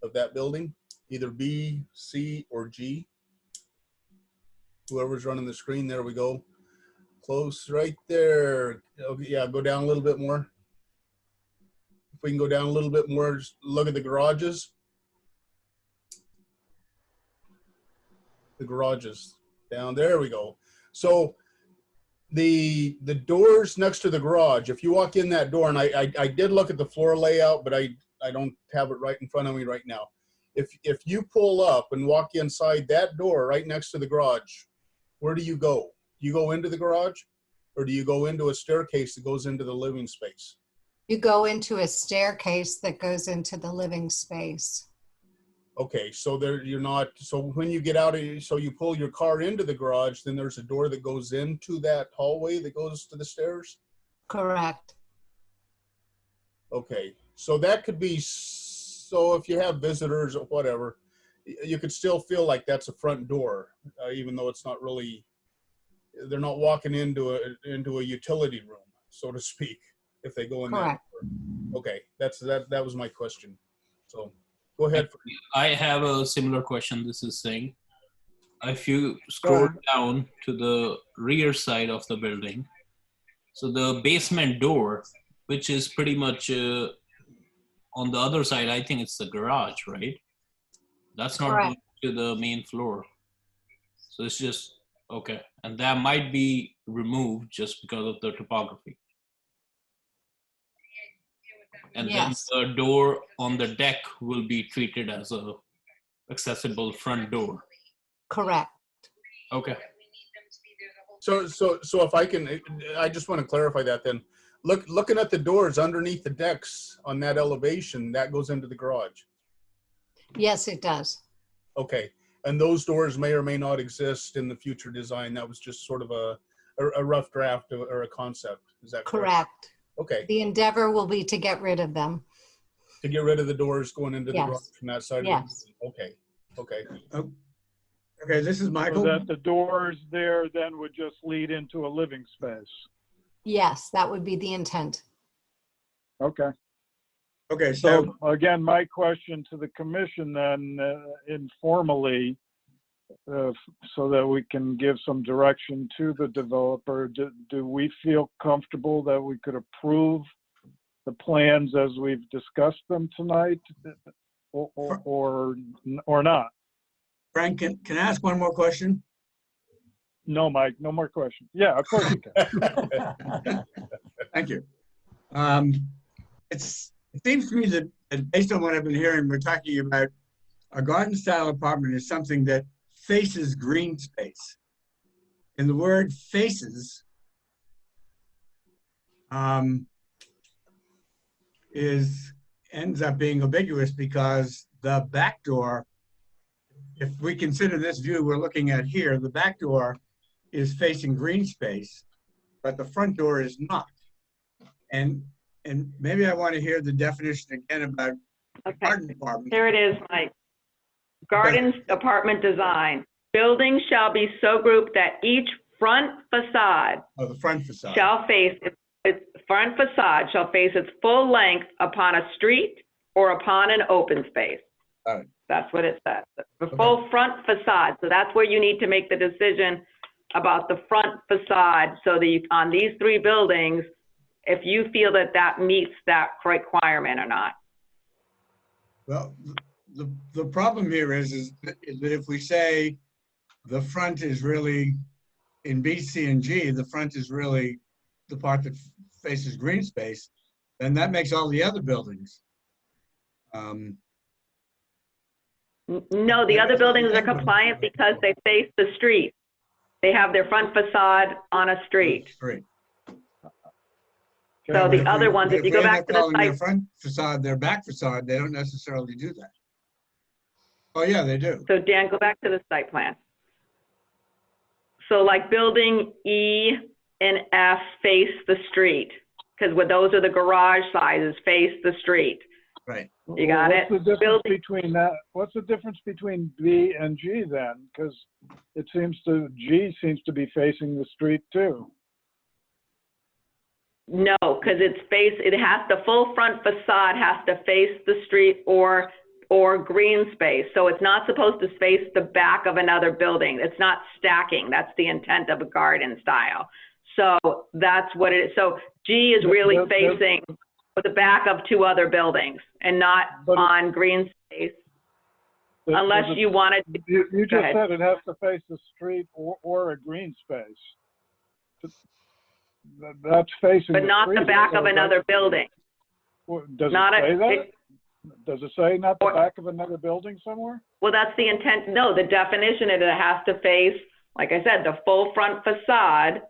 of that building, either B, C, or G. Whoever's running the screen, there we go. Close right there. Okay, yeah, go down a little bit more. If we can go down a little bit more, just look at the garages. The garages down there we go. So the doors next to the garage, if you walk in that door, and I did look at the floor layout, but I don't have it right in front of me right now. If you pull up and walk inside that door right next to the garage, where do you go? Do you go into the garage, or do you go into a staircase that goes into the living space? You go into a staircase that goes into the living space. Okay, so there you're not, so when you get out of, so you pull your car into the garage, then there's a door that goes into that hallway that goes to the stairs? Correct. Okay, so that could be, so if you have visitors or whatever, you could still feel like that's a front door, even though it's not really, they're not walking into a utility room, so to speak, if they go in that. Correct. Okay, that was my question. So go ahead. I have a similar question. This is saying, if you scroll down to the rear side of the building, so the basement door, which is pretty much on the other side, I think it's the garage, right? That's not Correct. going to the main floor. So it's just, okay. And that might be removed just because of the topography. And Yes. then the door on the deck will be treated as a accessible front door. Correct. Okay. So if I can, I just want to clarify that then. Looking at the doors underneath the decks on that elevation, that goes into the garage. Yes, it does. Okay, and those doors may or may not exist in the future design. That was just sort of a rough draft or a concept. Is that Correct. Okay. The endeavor will be to get rid of them. To get rid of the doors going into the Yes. garage from that side. Yes. Of the, okay. Okay, this is So Michael. that the doors there then would just lead into a living space. Yes, that would be the intent. Okay. Okay, so So again, my question to the commission then, informally, so that we can give some direction to the developer, do we feel comfortable that we could approve the plans as we've discussed them tonight, or not? Frank, can I ask one more question? No, Mike, no more questions. Yeah, of course you can. Thank you. It seems to me that based on what I've been hearing, we're talking about a garden style apartment is something that faces green space. And the word faces ends up being ambiguous because the back door, if we consider this view we're looking at here, the back door is facing green space, but the front door is not. And maybe I want to hear the definition again about garden apartment. Here it is, Mike. Garden apartment design. Buildings shall be so grouped that each front facade Oh, the front facade. shall face, its front facade shall face its full length upon a street or upon an open space. All right. That's what it says. The full front facade. So that's where you need to make the decision about the front facade. So that on these three buildings, if you feel that that meets that requirement or not. Well, the problem here is that if we say the front is really, in B, C, and G, the front is really the part that faces green space, then that makes all the other buildings. No, the other buildings are compliant because they face the street. They have their front facade on a street. Great. So the other ones, if you go back to the Calling their site, front facade, their back facade, they don't necessarily do that. Oh, yeah, they do. so Dan, go back to the site plan. So like building E and F face the street, because those are the garage sizes, face the street. Right. You got it? What's the difference Building- between that? What's the difference between B and G then? Because it seems G seems to be facing the street too. No, because the full front facade has to face the street or green space. So it's not supposed to face the back of another building. It's not stacking. That's the intent of a garden style. So that's what it is. So G is really facing the back of two other buildings and not on green space, unless you wanted to. You Go just ahead. said it has to face the street or a green space. That's facing. But not the street, back so of another building. Does Not it say that? a, Does it say not the Or- back of another building somewhere? well, that's the intent. No, the definition is it has to face, like I said, the full front facade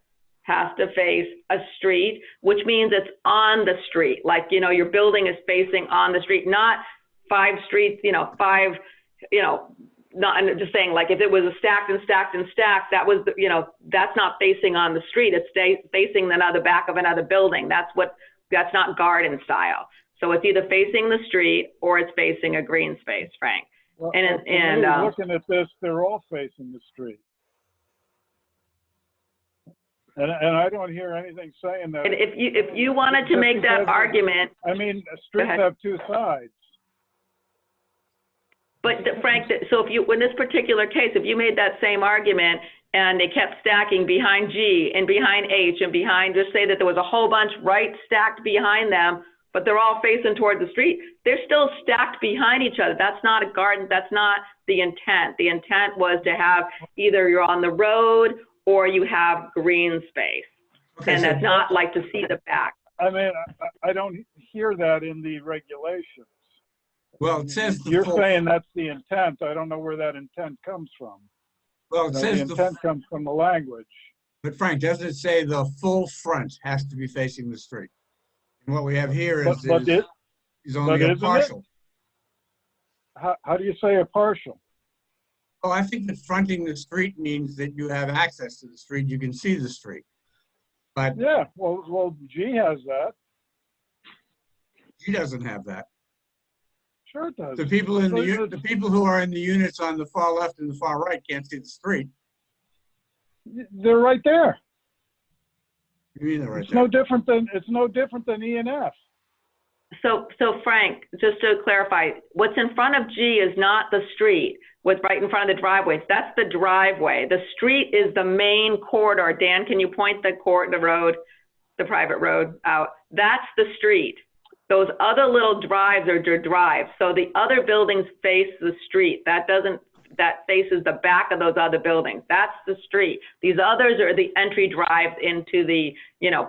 has to face a street, which means it's on the street. Like, your building is facing on the street, not 5 streets, 5, not, I'm just saying, like, if it was a stacked and stacked and stacked, that was, you know, that's not facing on the street. It's facing the back of another building. That's not garden style. So it's either facing the street or it's facing a green space, Frank. Well, And looking at this, they're all facing the street. And I don't hear anything saying that. and if you wanted to make that argument, I mean, streets ahead. have two sides. but Frank, so if you, in this particular case, if you made that same argument and they kept stacking behind G and behind H and behind, just say that there was a whole bunch right stacked behind them, but they're all facing toward the street, they're still stacked behind each other. That's not a garden. That's not the intent. The intent was to have either you're on the road or you have green space. Okay, And so- that's not like to see the back. I mean, I don't hear that in the regulations. Well, it says the You're full- saying that's the intent. I don't know where that intent comes from. Well, it The says intent comes from the language. but Frank, doesn't it say the full front has to be facing the street? And what we have here But is only a isn't it? partial. how do you say a partial? Oh, I think that fronting the street means that you have access to the street, you can see the street. But Yeah, well, G has that. he doesn't have that. Sure it does. The people in So the people who are in the units on the far left and the far right can't see the street. They're right there. You mean they're right It's there? no different than E and F. So Frank, just to clarify, what's in front of G is not the street. What's right in front of the driveway, that's the driveway. The street is the main corridor. Dan, can you point the road, the private road out? That's the street. Those other little drives are your drives. So the other buildings face the street. That faces the back of those other buildings. That's the street. These others are the entry drives into the,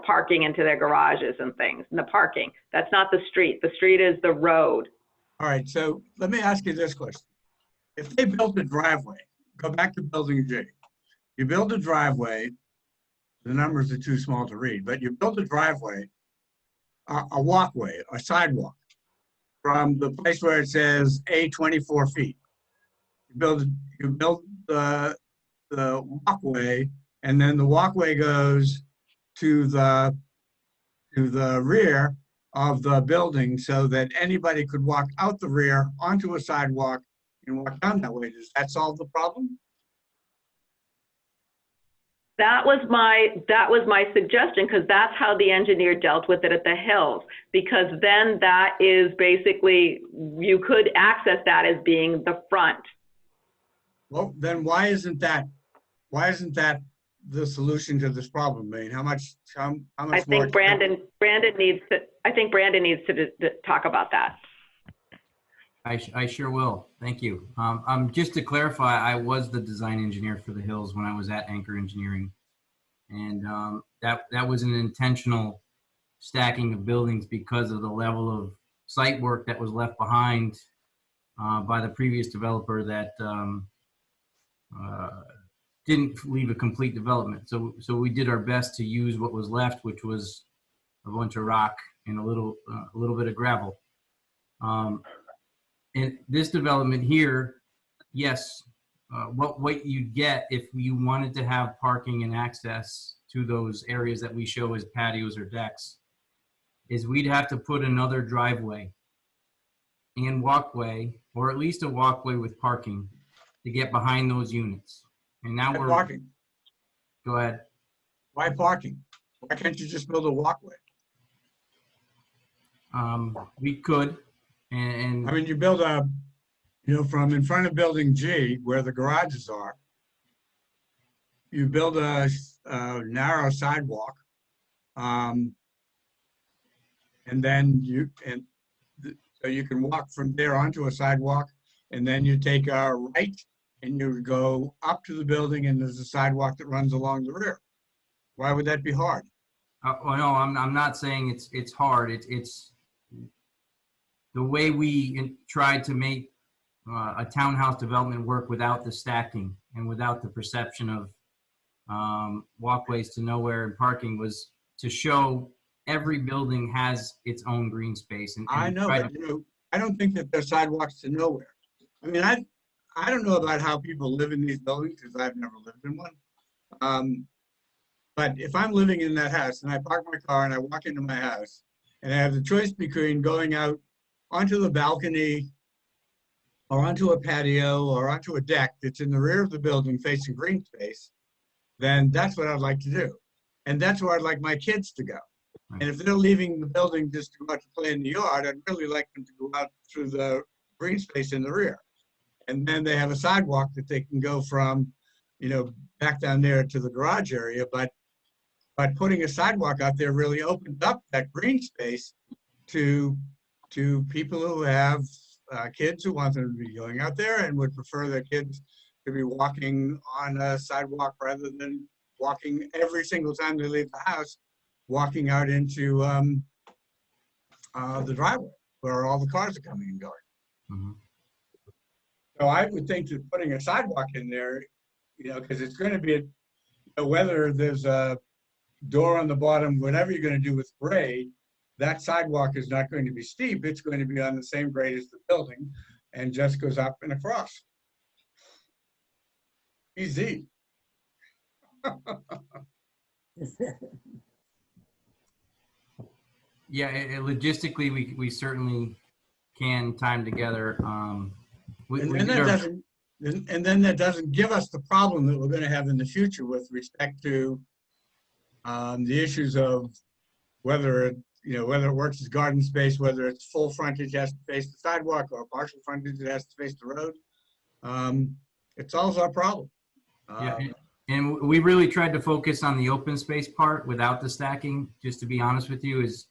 parking into their garages and things, and the parking. That's not the street. The street is the road. All right, so let me ask you this question. If they built a driveway, go back to building G. You build a driveway, the numbers are too small to read, but you built a driveway, a walkway, a sidewalk, from the place where it says A 24 feet. You build the walkway, and then the walkway goes to the rear of the building so that anybody could walk out the rear onto a sidewalk and walk down that way. Does that solve the problem? That was my suggestion, because that's how the engineer dealt with it at the Hills, because then that is basically, you could access that as being the front. Well, then why isn't that the solution to this problem? I mean, how much I more? think Brandon needs to talk about that. I sure will. Thank you. Just to clarify, I was the design engineer for the Hills when I was at Anchor Engineering. And that was an intentional stacking of buildings because of the level of site work that was left behind by the previous developer that didn't leave a complete development. So we did our best to use what was left, which was a bunch of rock and a little bit of gravel. And this development here, yes, what you'd get if you wanted to have parking and access to those areas that we show as patios or decks is we'd have to put another driveway and walkway, or at least a walkway with parking to get behind those units. And now Why parking? Go ahead. Why parking? Why can't you just build a walkway? We could, and I mean, you build from in front of building G, where the garages are, you build a narrow sidewalk, and then so you can walk from there onto a sidewalk, and then you take a right, and you go up to the building, and there's a sidewalk that runs along the rear. Why would that be hard? well, no, I'm not saying it's hard. It's the way we tried to make a townhouse development work without the stacking and without the perception of walkways to nowhere and parking was to show every building has its own green space. And I know, but I don't think that there's sidewalks to nowhere. I mean, I don't know about how people live in these buildings because I've never lived in one. But if I'm living in that house and I park my car and I walk into my house and I have the choice between going out onto the balcony or onto a patio or onto a deck that's in the rear of the building facing green space, then that's what I'd like to do. And that's where I'd like my kids to go. And if they're leaving the building just to go out to play in the yard, I'd really like them to go out through the green space in the rear. And then they have a sidewalk that they can go from, you know, back down there to the garage area. But putting a sidewalk out there really opened up that green space to people who have kids who want them to be going out there and would prefer their kids to be walking on a sidewalk rather than walking every single time they leave the house, walking out into the driveway where all the cars are coming and going. Mm-hmm. So I would think that putting a sidewalk in there, you know, because it's going to be, whether there's a door on the bottom, whatever you're going to do with grade, that sidewalk is not going to be steep. It's going to be on the same grade as the building and just goes up and across. Easy. Yeah, logistically, we certainly can time together. And then that doesn't give us the problem that we're going to have in the future with respect to the issues of whether it works as garden space, whether it's full frontage has to face the sidewalk or partial frontage it has to face the road. It solves our problem. Yeah, and we really tried to focus on the open space part without the stacking. Just to be honest with you, is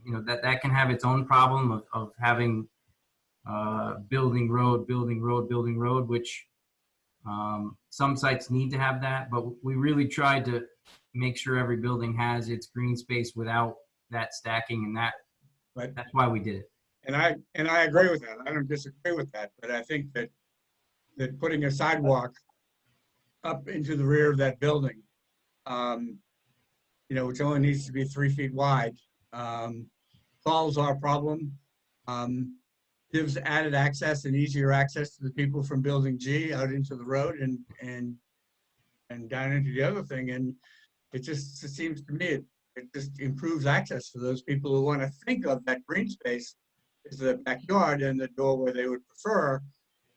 that can have its own problem of having building road, which some sites need to have that, but we really tried to make sure every building has its green space without that stacking, and that's why we did it. And I agree with that. I don't disagree with that, but I think that putting a sidewalk up into the rear of that building, which only needs to be 3 feet wide, solves our problem, gives added access and easier access to the people from Building G out into the road and down into the other thing. And it seems to me it just improves access for those people who want to think of that green space as the backyard and the door where they would prefer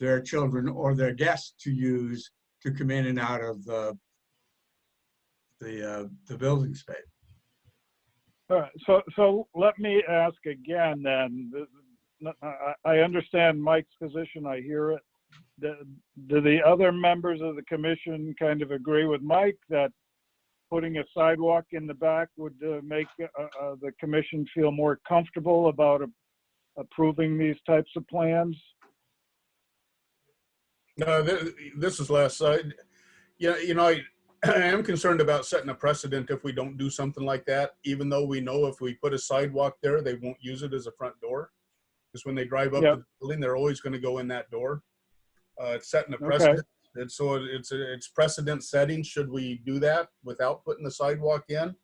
their children or their guests to use to come in and out of the building space. All right, so let me ask again then. I understand Mike's position, I hear it. Do the other members of the commission kind of agree with Mike that putting a sidewalk in the back would make the commission feel more comfortable about approving these types of plans? No, this is Les. I am concerned about setting a precedent if we don't do something like that, even though we know if we put a sidewalk there, they won't use it as a front door. Because when they drive up to the building, they're always going to go in that door. It's setting a precedent. Okay. And so it's precedent setting. Should we do that without putting the sidewalk in?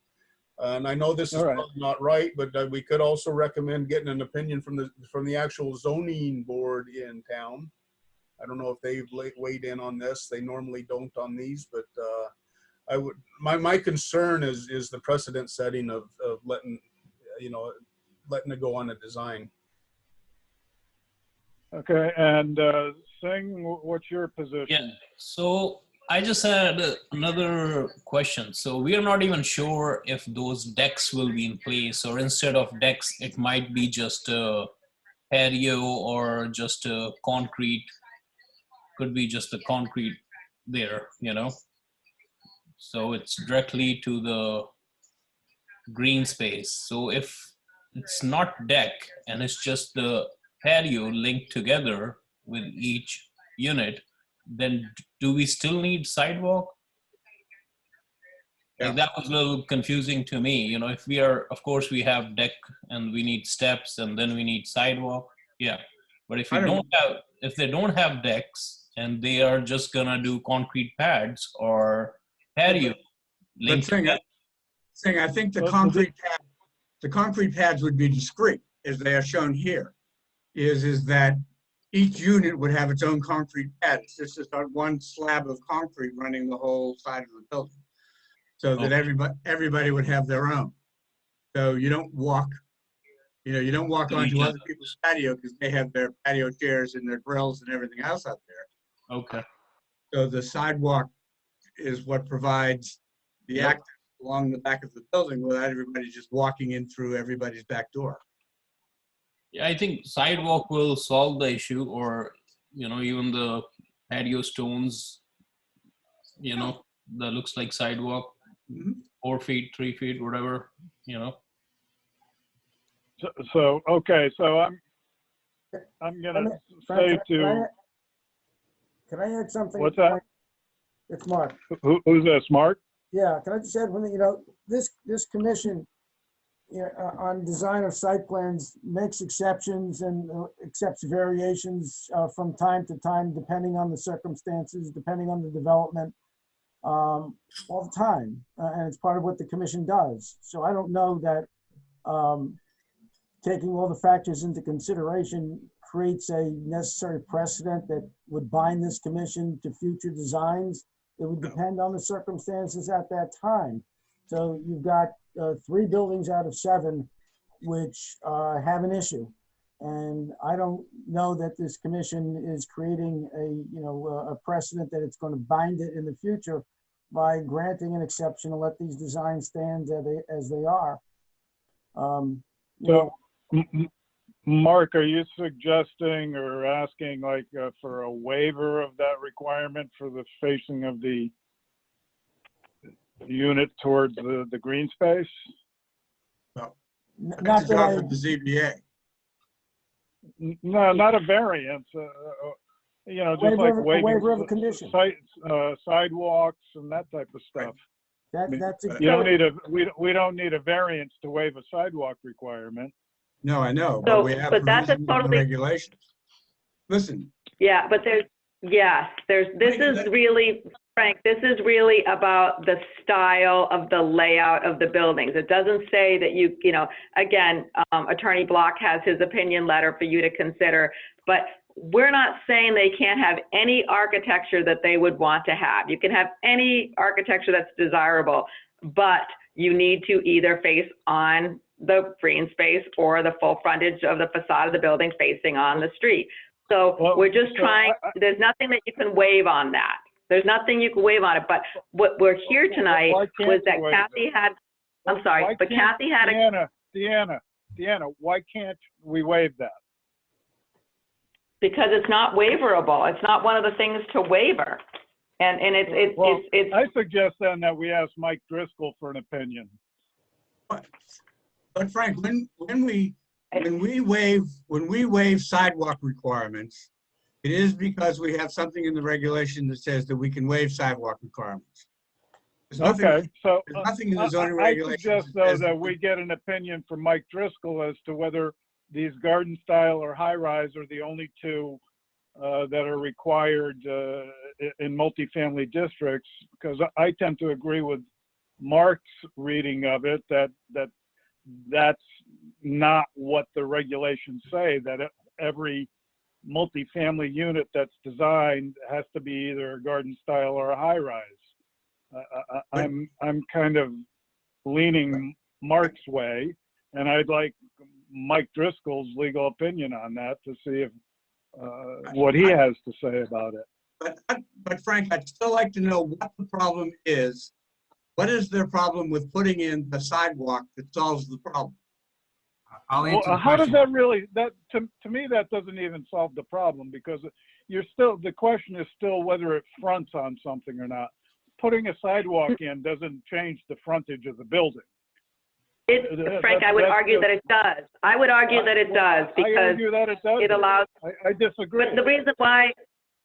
And I know this is probably not right, but we could also recommend getting an opinion from the actual zoning board in town. I don't know if they've weighed in on this. They normally don't on these, but I would. My concern is the precedent setting of letting it go on a design. Okay, and Singh, what's your position? Yeah, so I just had another question. So we are not even sure if those decks will be in place, or instead of decks, it might be just a patio or just a concrete. Could be just the concrete there, So it's directly to the green space. So if it's not deck and it's just the patio linked together with each unit, then do we still need sidewalk? Yeah. Like that was a little confusing to me. If we are, of course we have deck and we need steps and then we need sidewalk. Yeah. But if they don't have decks, and they are just gonna do concrete pads or patio. I think the concrete pads would be discrete, as they are shown here. Is that each unit would have its own concrete pad. It's just on one slab of concrete running the whole side of the building. So that everybody would have their own. So you don't walk, you don't walk onto other people's patio because they have their patio chairs and their grills and everything else out there. Okay. So the sidewalk is what provides the access along the back of the building without everybody just walking in through everybody's back door. Yeah, I think sidewalk will solve the issue, or, even the patio stones, that looks like sidewalk, 4 feet, 3 feet, whatever, So okay, so I'm gonna say to, Can I add something? what's that? It's Mark. Who's this, Mark? Yeah, can I just add one thing? This commission on design of site plans makes exceptions and accepts variations from time to time, depending on the circumstances, depending on the development, all the time. And it's part of what the commission does. So I don't know that taking all the factors into consideration creates a necessary precedent that would bind this commission to future designs. It would depend on the circumstances at that time. So you've got 3 buildings out of 7 which have an issue. And I don't know that this commission is creating a precedent that it's going to bind it in the future by granting an exception and let these designs stand as they are. So, Mark, are you suggesting or asking for a waiver of that requirement for the facing of the unit towards the green space? Not That's that I, the ZBA. No, not a variance. Just like a waiver of a condition. Sidewalks and that type of stuff. That's You don't need we don't need a variance to waive a sidewalk requirement. No, I know, So, but we have but that's a provisions in the totally- regulations. Listen, Yeah, but this is really, Frank, this is really about the style of the layout of the buildings. It doesn't say that again, Attorney Block has his opinion letter for you to consider, but we're not saying they can't have any architecture that they would want to have. You can have any architecture that's desirable, but you need to either face on the green space or the full frontage of the facade of the building facing on the street. So we're just trying, there's nothing that you can waive on that. There's nothing you can waive on it, but what we're here tonight was that Kathy had, I'm sorry, but Kathy had a. Deanna, why can't we waive that? Because it's not waiverable. It's not one of the things to waiver. And it's. I suggest then that we ask Mike Driscoll for an opinion. but Frank, when we waive sidewalk requirements, it is because we have something in the regulation that says that we can waive sidewalk requirements. There's nothing in the zoning I regulations. suggest though that we get an opinion from Mike Driscoll as to whether these garden style or high rise are the only 2 that are required in multifamily districts, because I tend to agree with Mark's reading of it that's not what the regulations say, that every multifamily unit that's designed has to be either a garden style or a high rise. I'm kind of leaning Mark's way, and I'd like Mike Driscoll's legal opinion on that to see if what he has to say about it. But Frank, I'd still like to know what the problem is. What is their problem with putting in the sidewalk that solves the problem? I'll answer the How does question. that really, to me, that doesn't even solve the problem, because the question is still whether it fronts on something or not. Putting a sidewalk in doesn't change the frontage of the building. Frank, I would argue that it does. I would argue that it does, I because argue that it does. it allows. I disagree. But the reason why,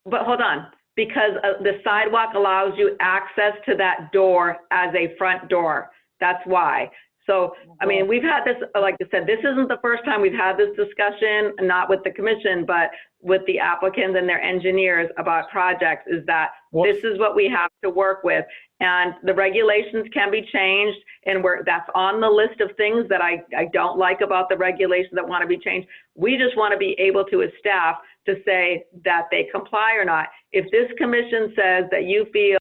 but hold on, because the sidewalk allows you access to that door as a front door. That's why. So, I mean, we've had this, like I said, this isn't the first time we've had this discussion, not with the commission, but with the applicants and their engineers about projects, is that this is what we have to work with. And the regulations can be changed, and that's on the list of things that I don't like about the regulations that want to be changed. We just want to be able to, as staff, to say that they comply or not. If this commission says that you feel,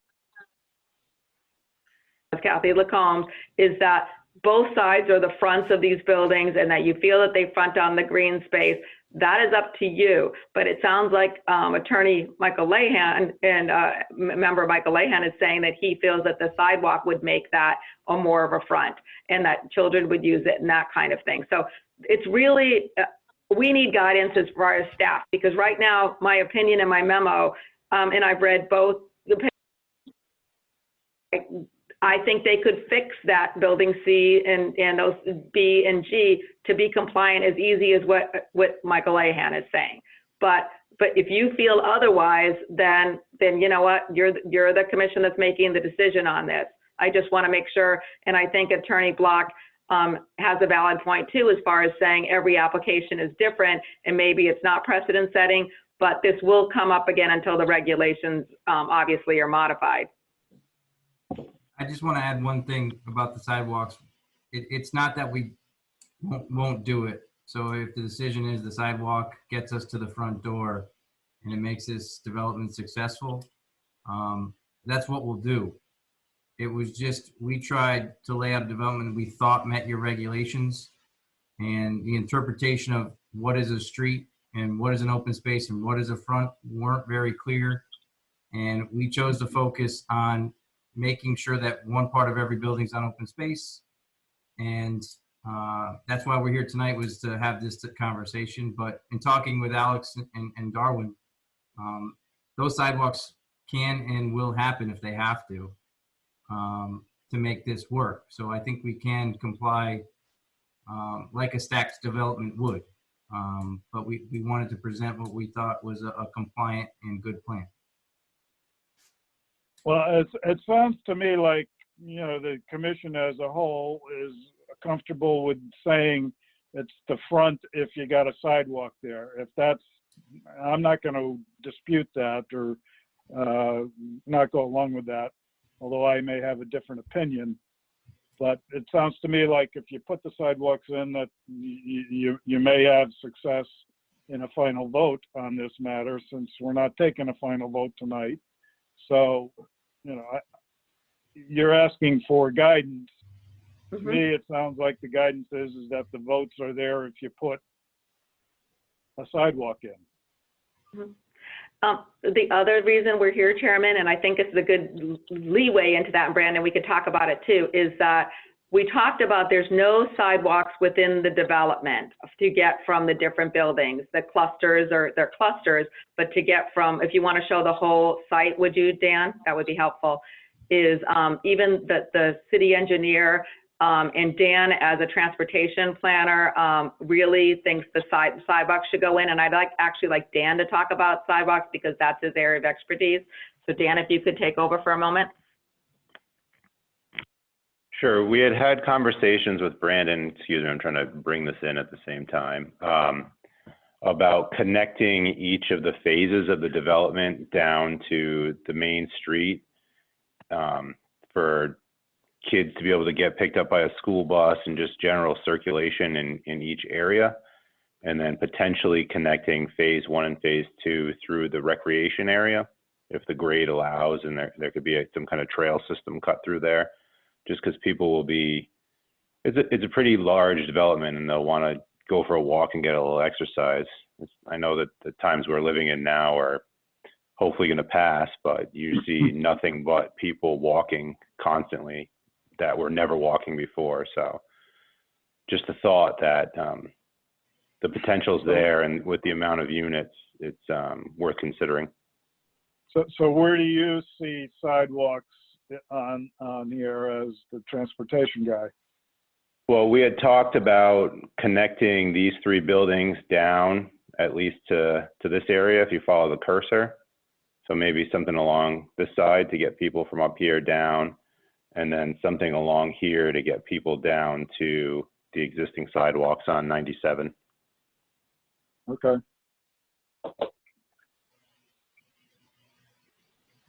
as Kathy Lacombe, is that both sides are the fronts of these buildings and that you feel that they front on the green space, that is up to you. But it sounds like Attorney Michael Lahan and member Michael Lahan is saying that he feels that the sidewalk would make that a more of a front and that children would use it and that kind of thing. So it's really, we need guidance as far as staff, because right now, my opinion in my memo, and I've read both, I think they could fix that building C and those B and G to be compliant as easy as what Michael Lahan is saying. But if you feel otherwise, then you know what, you're the commission that's making the decision on this. I just want to make sure, and I think Attorney Block has a valid point too, as far as saying every application is different and maybe it's not precedent setting, but this will come up again until the regulations obviously are modified. I just want to add one thing about the sidewalks. It's not that we won't do it. So if the decision is the sidewalk gets us to the front door and it makes this development successful, that's what we'll do. It was just, we tried to lay out development we thought met your regulations, and the interpretation of what is a street and what is an open space and what is a front weren't very clear. And we chose to focus on making sure that one part of every building is on open space. And that's why we're here tonight, was to have this conversation. But in talking with Alex and Darwin, those sidewalks can and will happen if they have to make this work. So I think we can comply like a stacked development would. But we wanted to present what we thought was a compliant and good plan. Well, it sounds to me like, you know, the commission as a whole is comfortable with saying it's the front if you got a sidewalk there. If that's, I'm not going to dispute that or not go along with that, although I may have a different opinion. But it sounds to me like if you put the sidewalks in, that you may have success in a final vote on this matter, since we're not taking a final vote tonight. So, you know, you're asking for guidance. To me, it sounds like the guidance is that the votes are there if you put a sidewalk in. The other reason we're here, Chairman, and I think it's a good leeway into that, and Brandon, we could talk about it too, is that we talked about there's no sidewalks within the development to get from the different buildings. The clusters are, they're clusters, but to get from, if you want to show the whole site, would you, Dan? That would be helpful. Is even the city engineer and Dan, as a transportation planner, really thinks the sidewalks should go in. And I'd actually like Dan to talk about sidewalks because that's his area of expertise. So Dan, if you could take over for a moment. Sure. We had conversations with Brandon, excuse me, I'm trying to bring this in at the same time, about connecting each of the phases of the development down to the main street for kids to be able to get picked up by a school bus and just general circulation in each area. And then potentially connecting phase 1 and phase 2 through the recreation area, if the grade allows, and there could be some kind of trail system cut through there. Just because people will be, it's a pretty large development and they'll want to go for a walk and get a little exercise. I know that the times we're living in now are hopefully going to pass, but you see nothing but people walking constantly that were never walking before. So just the thought that the potential's there, and with the amount of units, it's worth considering. So where do you see sidewalks on here as the transportation guy? Well, we had talked about connecting these 3 buildings down at least to this area, if you follow the cursor. So maybe something along this side to get people from up here down and then something along here to get people down to the existing sidewalks on 97. Okay.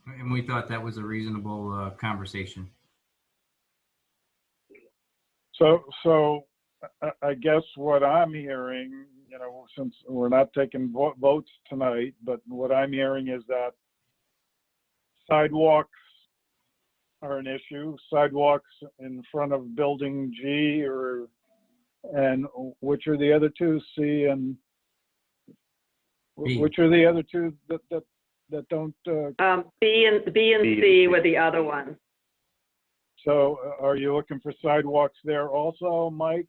And we thought that was a reasonable conversation. So I guess what I'm hearing, you know, since we're not taking votes tonight, but what I'm hearing is that sidewalks are an issue. Sidewalks in front of building G, and which are the other two, C and B. which are the other two that don't? B and C were the other ones. So are you looking for sidewalks there also, Mike?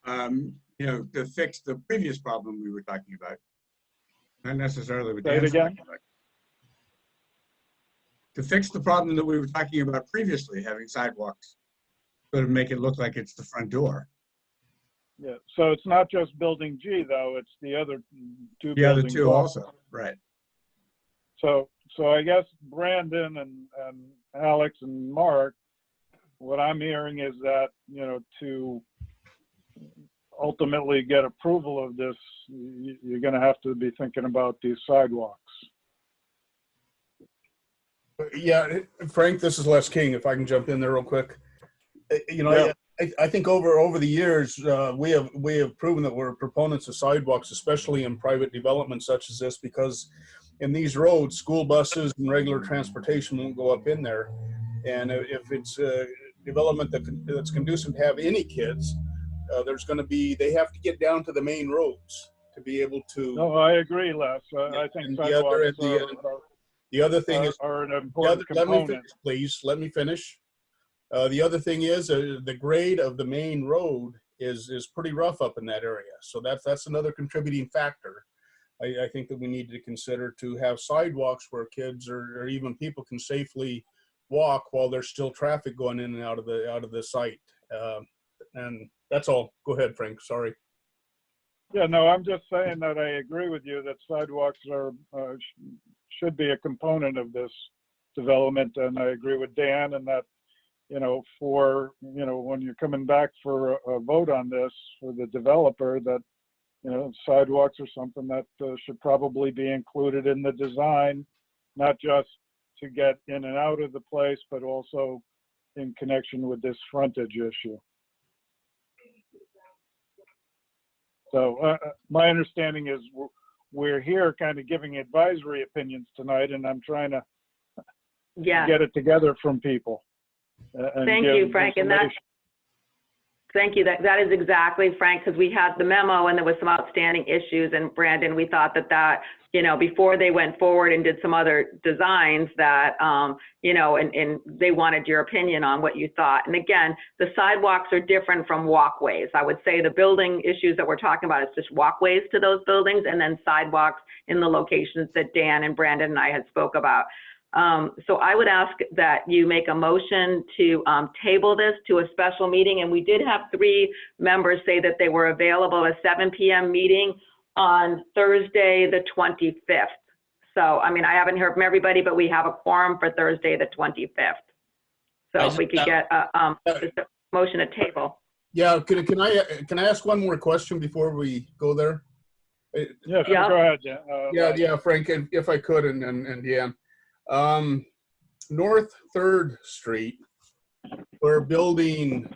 You know, to fix the previous problem we were talking about. Not necessarily what Say it Dan's again? talking about. To fix the problem that we were talking about previously, having sidewalks, sort of make it look like it's the front door. Yeah, so it's not just building G though, it's the other two The other buildings two also, right. So I guess Brandon and Alex and Mark, what I'm hearing is that, you know, to ultimately get approval of this, you're gonna have to be thinking about these sidewalks. Yeah, Frank, this is Les King, if I can jump in there real quick. You know, Yeah. I think over the years, we have proven that we're proponents of sidewalks, especially in private development such as this, because in these roads, school buses and regular transportation won't go up in there. And if it's a development that's conducive to have any kids, there's going to be, they have to get down to the main roads to be able to. No, I agree, Les. I think And sidewalks the other thing is, are an important let me component. finish, please. Let me finish. The other thing is the grade of the main road is pretty rough up in that area. So that's another contributing factor. I think that we need to consider to have sidewalks where kids or even people can safely walk while there's still traffic going in and out of the site. And that's all. Go ahead, Frank. Sorry. Yeah, no, I'm just saying that I agree with you that sidewalks should be a component of this development, and I agree with Dan, and that, you know, when you're coming back for a vote on this for the developer, that, you know, sidewalks are something that should probably be included in the design, not just to get in and out of the place, but also in connection with this frontage issue. So my understanding is we're here kind of giving advisory opinions tonight, and I'm trying to get it together from people. Thank you, Frank. And thank you. That is exactly, Frank, because we had the memo and there was some outstanding issues. And Brandon, we thought that, you know, before they went forward and did some other designs that, you know, and they wanted your opinion on what you thought. And again, the sidewalks are different from walkways. I would say the building issues that we're talking about is just walkways to those buildings, and then sidewalks in the locations that Dan and Brandon and I had spoke about. So I would ask that you make a motion to table this to a special meeting. And we did have 3 members say that they were available at a 7 p.m. meeting on Thursday, the 25th. So, I mean, I haven't heard from everybody, but we have a quorum for Thursday, the 25th. So if we could get a motion to table. Yeah, can I ask one more question before we go there? Yeah, sure, go ahead. Yeah, Frank, if I could, and Dan. North 3rd Street, we're building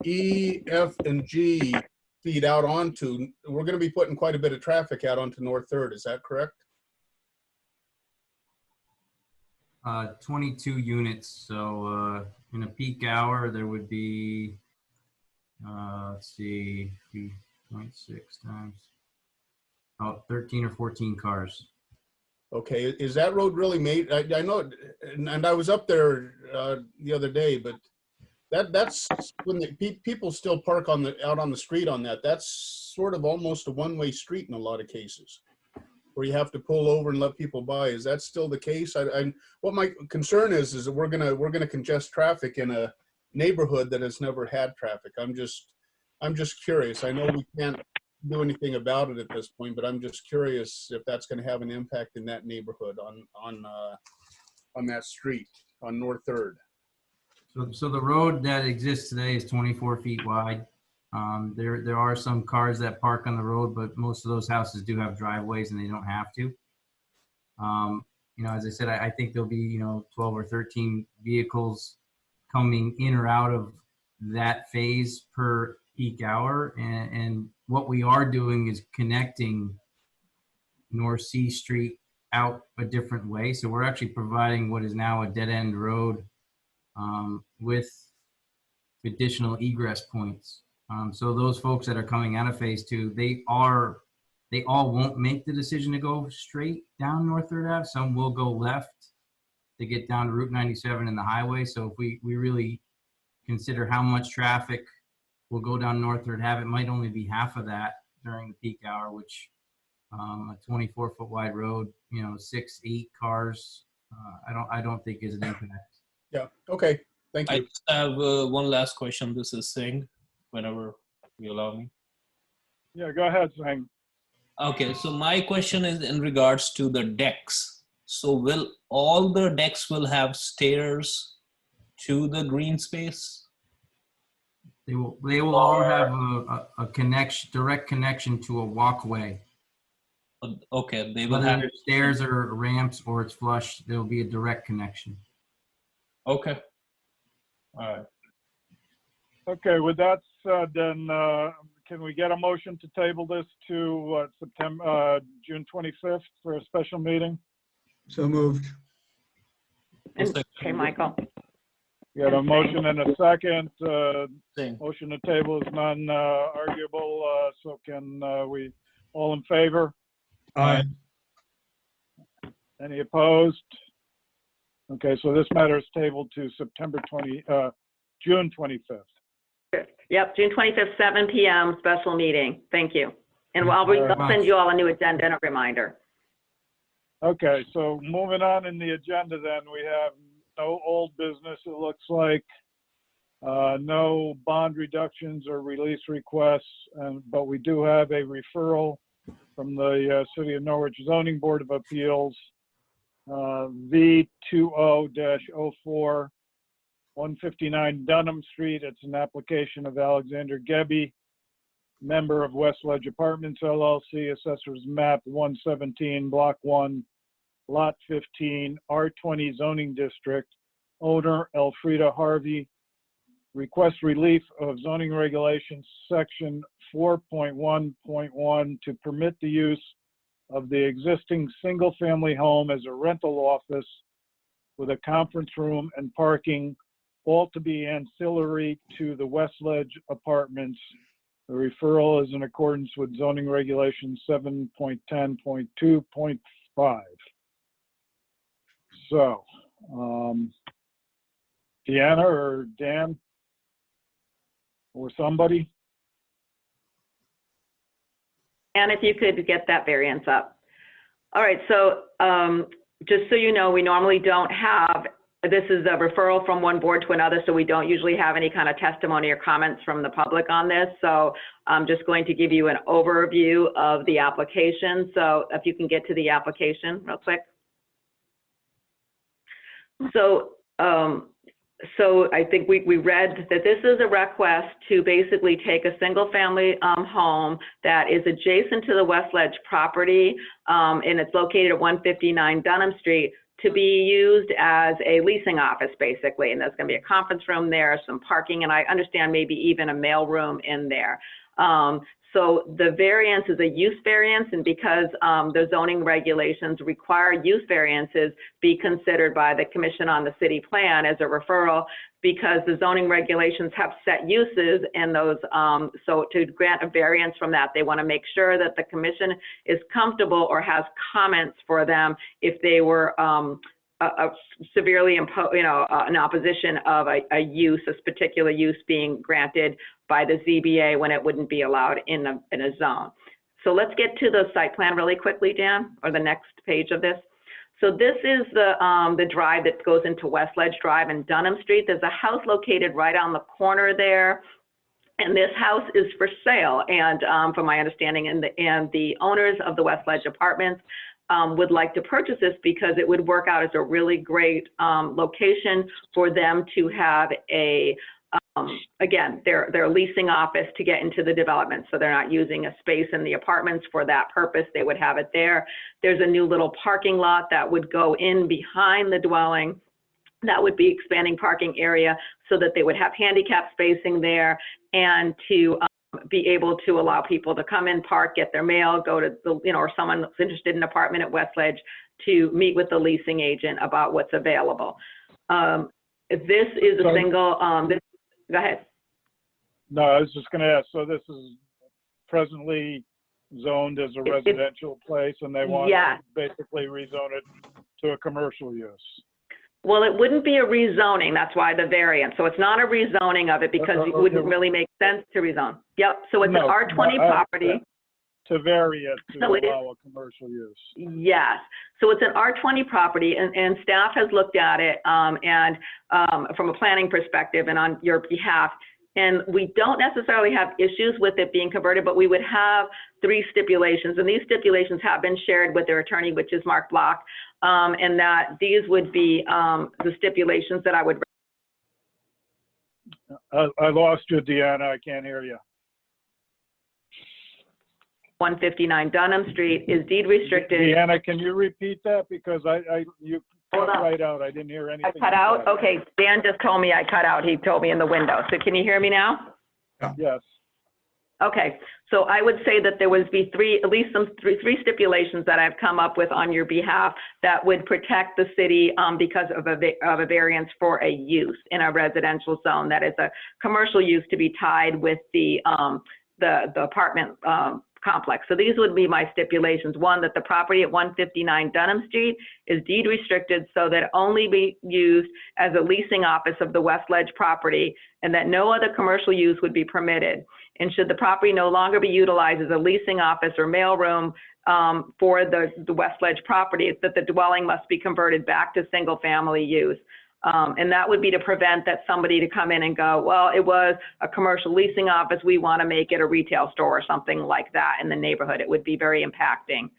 E, F, and G feed out onto. We're going to be putting quite a bit of traffic out onto North 3rd. Is that correct? 22 units. So in a peak hour, there would be, let's see, 0.6 times, about 13 or 14 cars. Okay, is that road really made? I know, and I was up there the other day, but that's when people still park out on the street on that. That's sort of almost a one-way street in a lot of cases, where you have to pull over and let people by. Is that still the case? What my concern is that we're gonna congest traffic in a neighborhood that has never had traffic. I'm just curious. I know we can't do anything about it at this point, but I'm just curious if that's going to have an impact in that neighborhood on that street on North Third? So the road that exists today is 24 feet wide. There are some cars that park on the road, but most of those houses do have driveways and they don't have to. As I said, I think there'll be, 12 or 13 vehicles coming in or out of that phase per peak hour. And what we are doing is connecting North C Street out a different way. So we're actually providing what is now a dead end road with additional egress points. So those folks that are coming out of phase 2, they all won't make the decision to go straight down North Third Ave. Some will go left to get down to Route 97 and the highway. So if we really consider how much traffic will go down North Third Ave, it might only be half of that during the peak hour, which a 24-foot wide road, 6-8 cars, I don't think is an impact. Yeah, okay, thank I you. just have one last question. This is Singh, whenever you allow me. Yeah, go ahead, Singh. Okay, so my question is in regards to the decks. So will all the decks will have stairs to the green space? They will all have a connection, direct connection to a walkway. Okay, they will Whether have there's stairs or ramps or it's flush, there'll be a direct connection. Okay. All right. Okay, with that said, then can we get a motion to table this to June 25th for a special meeting? So moved. Okay, Michael. We got a motion and a second. Singh. Motion to table is non-arguable, so can we, all in favor? Aye. Any opposed? Okay, so this matter is tabled to June 25th. Yep, June 25th, 7 p.m. special meeting. Thank you. And Thank you very I'll send much. you all a new agenda and a reminder. Okay, so moving on in the agenda then, we have no old business, it looks like. No bond reductions or release requests, but we do have a referral from the City of Norwich Zoning Board of Appeals, V20-04, 159 Dunham Street. It's an application of Alexander Gebbe, member of West Ledge Apartments LLC, Assessors Map 117, Block 1, Lot 15, R20 Zoning District. Owner Elfrida Harvey. Request relief of zoning regulations, section 4.1.1, to permit the use of the existing single-family home as a rental office with a conference room and parking, all to be ancillary to the West Ledge Apartments. The referral is in accordance with zoning regulations 7.10.2.5. So, Deanna or Dan or somebody? And if you could get that variance up. All right, so just so you know, we normally don't have, this is a referral from one board to another, so we don't usually have any kind of testimony or comments from the public on this. So I'm just going to give you an overview of the application. So if you can get to the application real quick. So I think we read that this is a request to basically take a single family home that is adjacent to the West Ledge property, and it's located at 159 Dunham Street, to be used as a leasing office basically. And there's going to be a conference room there, some parking, and I understand maybe even a mail room in there. So the variance is a use variance, and because the zoning regulations require use variances be considered by the Commission on the City Plan as a referral, because the zoning regulations have set uses and those, so to grant a variance from that, they want to make sure that the Commission is comfortable or has comments for them if they were severely in opposition of a use, this particular use being granted by the ZBA when it wouldn't be allowed in a zone. So let's get to the site plan really quickly, Dan, or the next page of this. So this is the drive that goes into West Ledge Drive and Dunham Street. There's a house located right on the corner there. And this house is for sale. And from my understanding, and the owners of the West Ledge Apartments would like to purchase this because it would work out as a really great location for them to have a, again, their leasing office to get into the development. So they're not using a space in the apartments for that purpose. They would have it there. There's a new little parking lot that would go in behind the dwelling. That would be expanding parking area so that they would have handicap spacing there, and to be able to allow people to come in, park, get their mail, go to the, or someone that's interested in an apartment at Westledge to meet with the leasing agent about what's available. This is a single, go ahead. No, I was just gonna ask, so this is presently zoned as a residential place, and they want Yeah. to basically rezone it to a commercial use? Well, it wouldn't be a rezoning, that's why the variance. So it's not a rezoning of it because it wouldn't really make sense to rezone. Yep, so it's an No, R20 property. To vary it to So it is- allow a commercial use. Yes, so it's an R20 property, and staff has looked at it and from a planning perspective and on your behalf, and we don't necessarily have issues with it being converted, but we would have 3 stipulations, and these stipulations have been shared with their attorney, which is Mark Block, and that these would be the stipulations that I would. I lost you, Deanna, I can't hear you. 159 Dunham Street is deed restricted. Deanna, can you repeat that? Because you Hold cut on. right out. I didn't hear anything. I cut you out? said. Okay, Dan just told me I cut out. He told me in the window. So can you hear me now? Yes. Okay, so I would say that there would be at least three stipulations that I've come up with on your behalf that would protect the city because of a variance for a use in a residential zone that is a commercial use to be tied with the apartment complex. So these would be my stipulations. One, that the property at 159 Dunham Street is deed restricted so that it only be used as a leasing office of the Westledge property, and that no other commercial use would be permitted. And should the property no longer be utilized as a leasing office or mailroom for the Westledge property, that the dwelling must be converted back to single family use. And that would be to prevent that somebody to come in and go, well, it was a commercial leasing office, we want to make it a retail store or something like that in the neighborhood. It would be very impacting.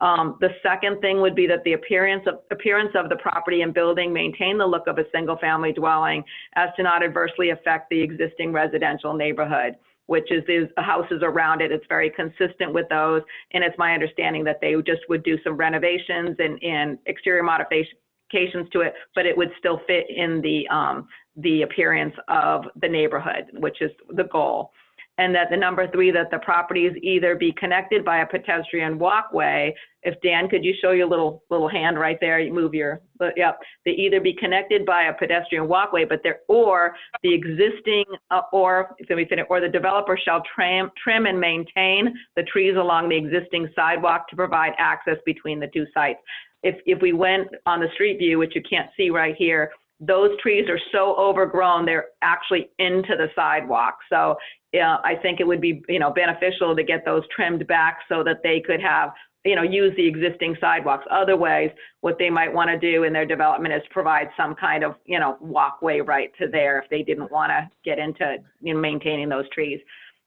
The second thing would be that the appearance of the property and building maintain the look of a single family dwelling as to not adversely affect the existing residential neighborhood, which is the houses around it. It's very consistent with those. And it's my understanding that they just would do some renovations and exterior modifications to it, but it would still fit in the appearance of the neighborhood, which is the goal. And that the number 3, that the properties either be connected by a pedestrian walkway. If Dan, could you show your little hand right there? You move your, yep. They either be connected by a pedestrian walkway, or the existing, or the developer shall trim and maintain the trees along the existing sidewalk to provide access between the 2 sites. If we went on the street view, which you can't see right here, those trees are so overgrown, they're actually into the sidewalk. So I think it would be, beneficial to get those trimmed back so that they could have, use the existing sidewalks. Otherwise, what they might want to do in their development is provide some kind of, walkway right to there if they didn't want to get into, maintaining those trees.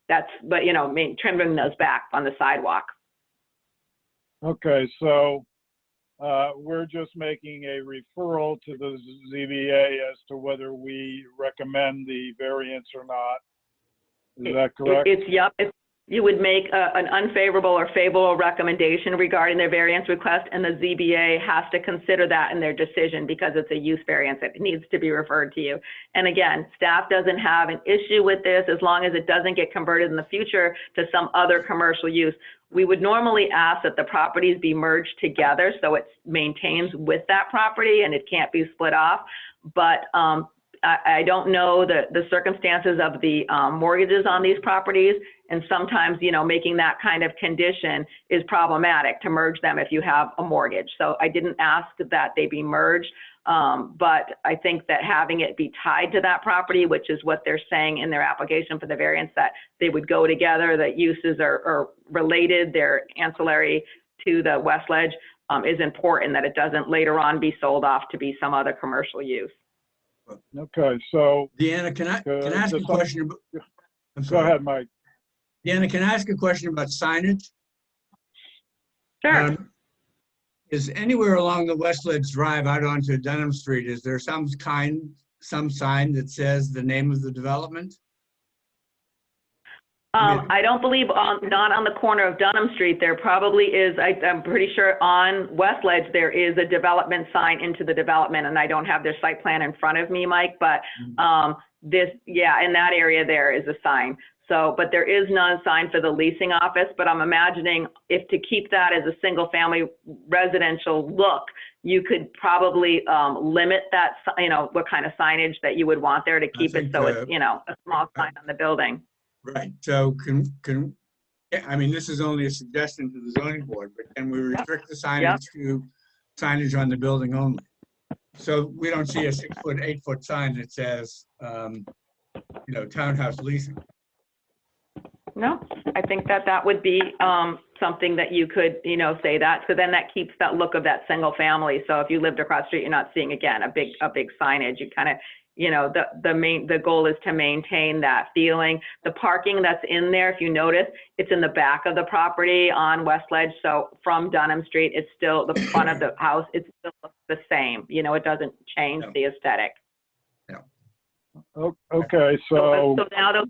But trimming those back on the sidewalk. Okay, so we're just making a referral to the ZBA as to whether we recommend the variance or not. Is that correct? Yep. You would make an unfavorable or favorable recommendation regarding their variance request, and the ZBA has to consider that in their decision because it's a use variance. It needs to be referred to you. And again, staff doesn't have an issue with this as long as it doesn't get converted in the future to some other commercial use. We would normally ask that the properties be merged together so it maintains with that property and it can't be split off. But I don't know the circumstances of the mortgages on these properties, and sometimes, making that kind of condition is problematic to merge them if you have a mortgage. So I didn't ask that they be merged, but I think that having it be tied to that property, which is what they're saying in their application for the variance, that they would go together, that uses are related, they're ancillary to the Westledge, is important, that it doesn't later on be sold off to be some other commercial use. Okay, so Deanna, can I ask a question? I'm go sorry. ahead, Mike. Deanna, can I ask a question about signage? Sure. Is anywhere along the West Ledge Drive out onto Dunham Street, is there some sign that says the name of the development? I don't believe not on the corner of Dunham Street. There probably is, I'm pretty sure on West Ledge, there is a development sign into the development, and I don't have their site plan in front of me, Mike, but yeah, in that area there is a sign. So, but there is no sign for the leasing office, but I'm imagining if to keep that as a single family residential look, you could probably limit that, what kind of signage that you would want there to keep it so it's, a small sign on the building. Right, so I mean, this is only a suggestion to the zoning board, but can we restrict the signage to signage on the building only? So we don't see a 6-foot, 8-foot sign that says, townhouse leasing. No, I think that would be something that you could, say that. So then that keeps that look of that single family. So if you lived across the street, you're not seeing, again, a big signage. You kind of, the goal is to maintain that feeling. The parking that's in there, if you notice, it's in the back of the property on West Ledge. So from Dunham Street, it's still the front of the house. It's still the same. It doesn't change the aesthetic. Okay, so now those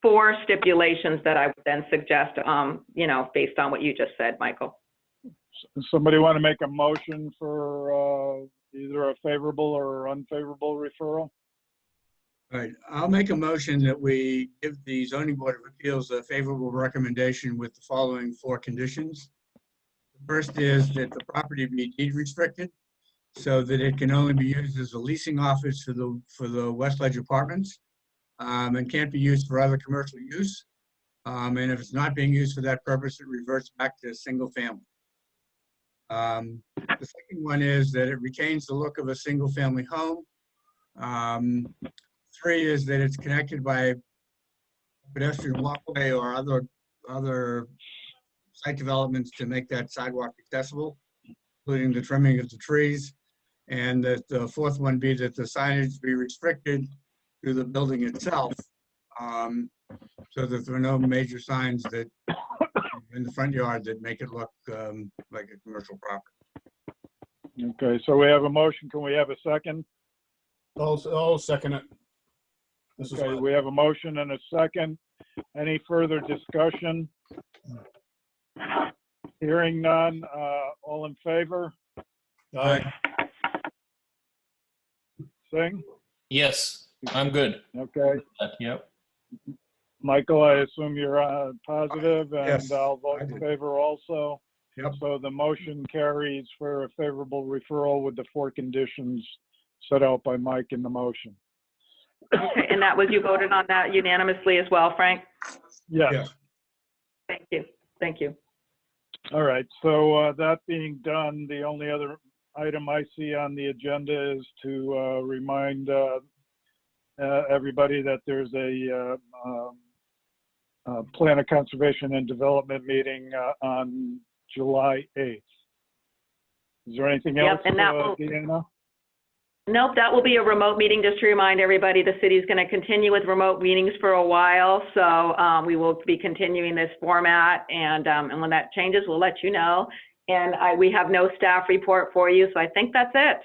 four stipulations that I would then suggest, based on what you just said, Michael. somebody want to make a motion for either a favorable or unfavorable referral? All right, I'll make a motion that we give the zoning board of appeals a favorable recommendation with the following 4 conditions. The first is that the property be deed restricted so that it can only be used as a leasing office for the West Ledge Apartments, and can't be used for other commercial use. And if it's not being used for that purpose, it reverts back to single family. The second one is that it retains the look of a single family home. 3 is that it's connected by pedestrian walkway or other site developments to make that sidewalk accessible, including the trimming of the trees. And that the 4th one be that the signage be restricted to the building itself, so that there are no major signs that in the front yard that make it look like a commercial property. Okay, so we have a motion. Can we have a second? I'll second it. This is Okay, what- we have a motion and a second. Any further discussion? Hearing none, all in favor? Aye. Singh? Yes, I'm good. Okay. Yep. Michael, I assume you're positive, and Yes, I'll vote I in do. favor also. Yep. So the motion carries for a favorable referral with the 4 conditions set out by Mike in the motion. Okay, and that was, you voted on that unanimously as well, Frank? Yes. Yes. Thank you. Thank you. All right, so that being done, the only other item I see on the agenda is to remind everybody that there's a Plan of Conservation and Development meeting on July 8th. Is there anything Yep, else, and that will- Deanna? Nope, that will be a remote meeting, just to remind everybody, the city's going to continue with remote meetings for a while, so we will be continuing this format, and when that changes, we'll let you know. And we have no staff report for you, so I think that's it.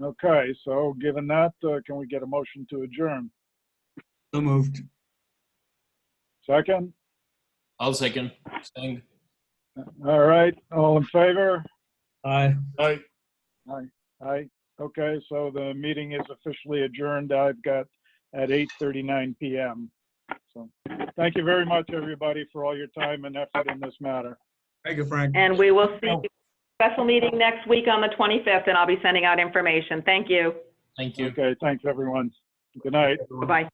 Okay, so given that, can we get a motion to adjourn? So moved. Second? I'll second. Singh. All right, all in favor? Aye. Aye. Aye. Okay, so the meeting is officially adjourned. I've got at 8:39 PM. So thank you very much, everybody, for all your time and effort in this matter. Thank you, Frank. And we will see you special meeting next week on the 25th, and I'll be sending out information. Thank you. Thank you. Okay, thanks, everyone. Good night. Bye-bye.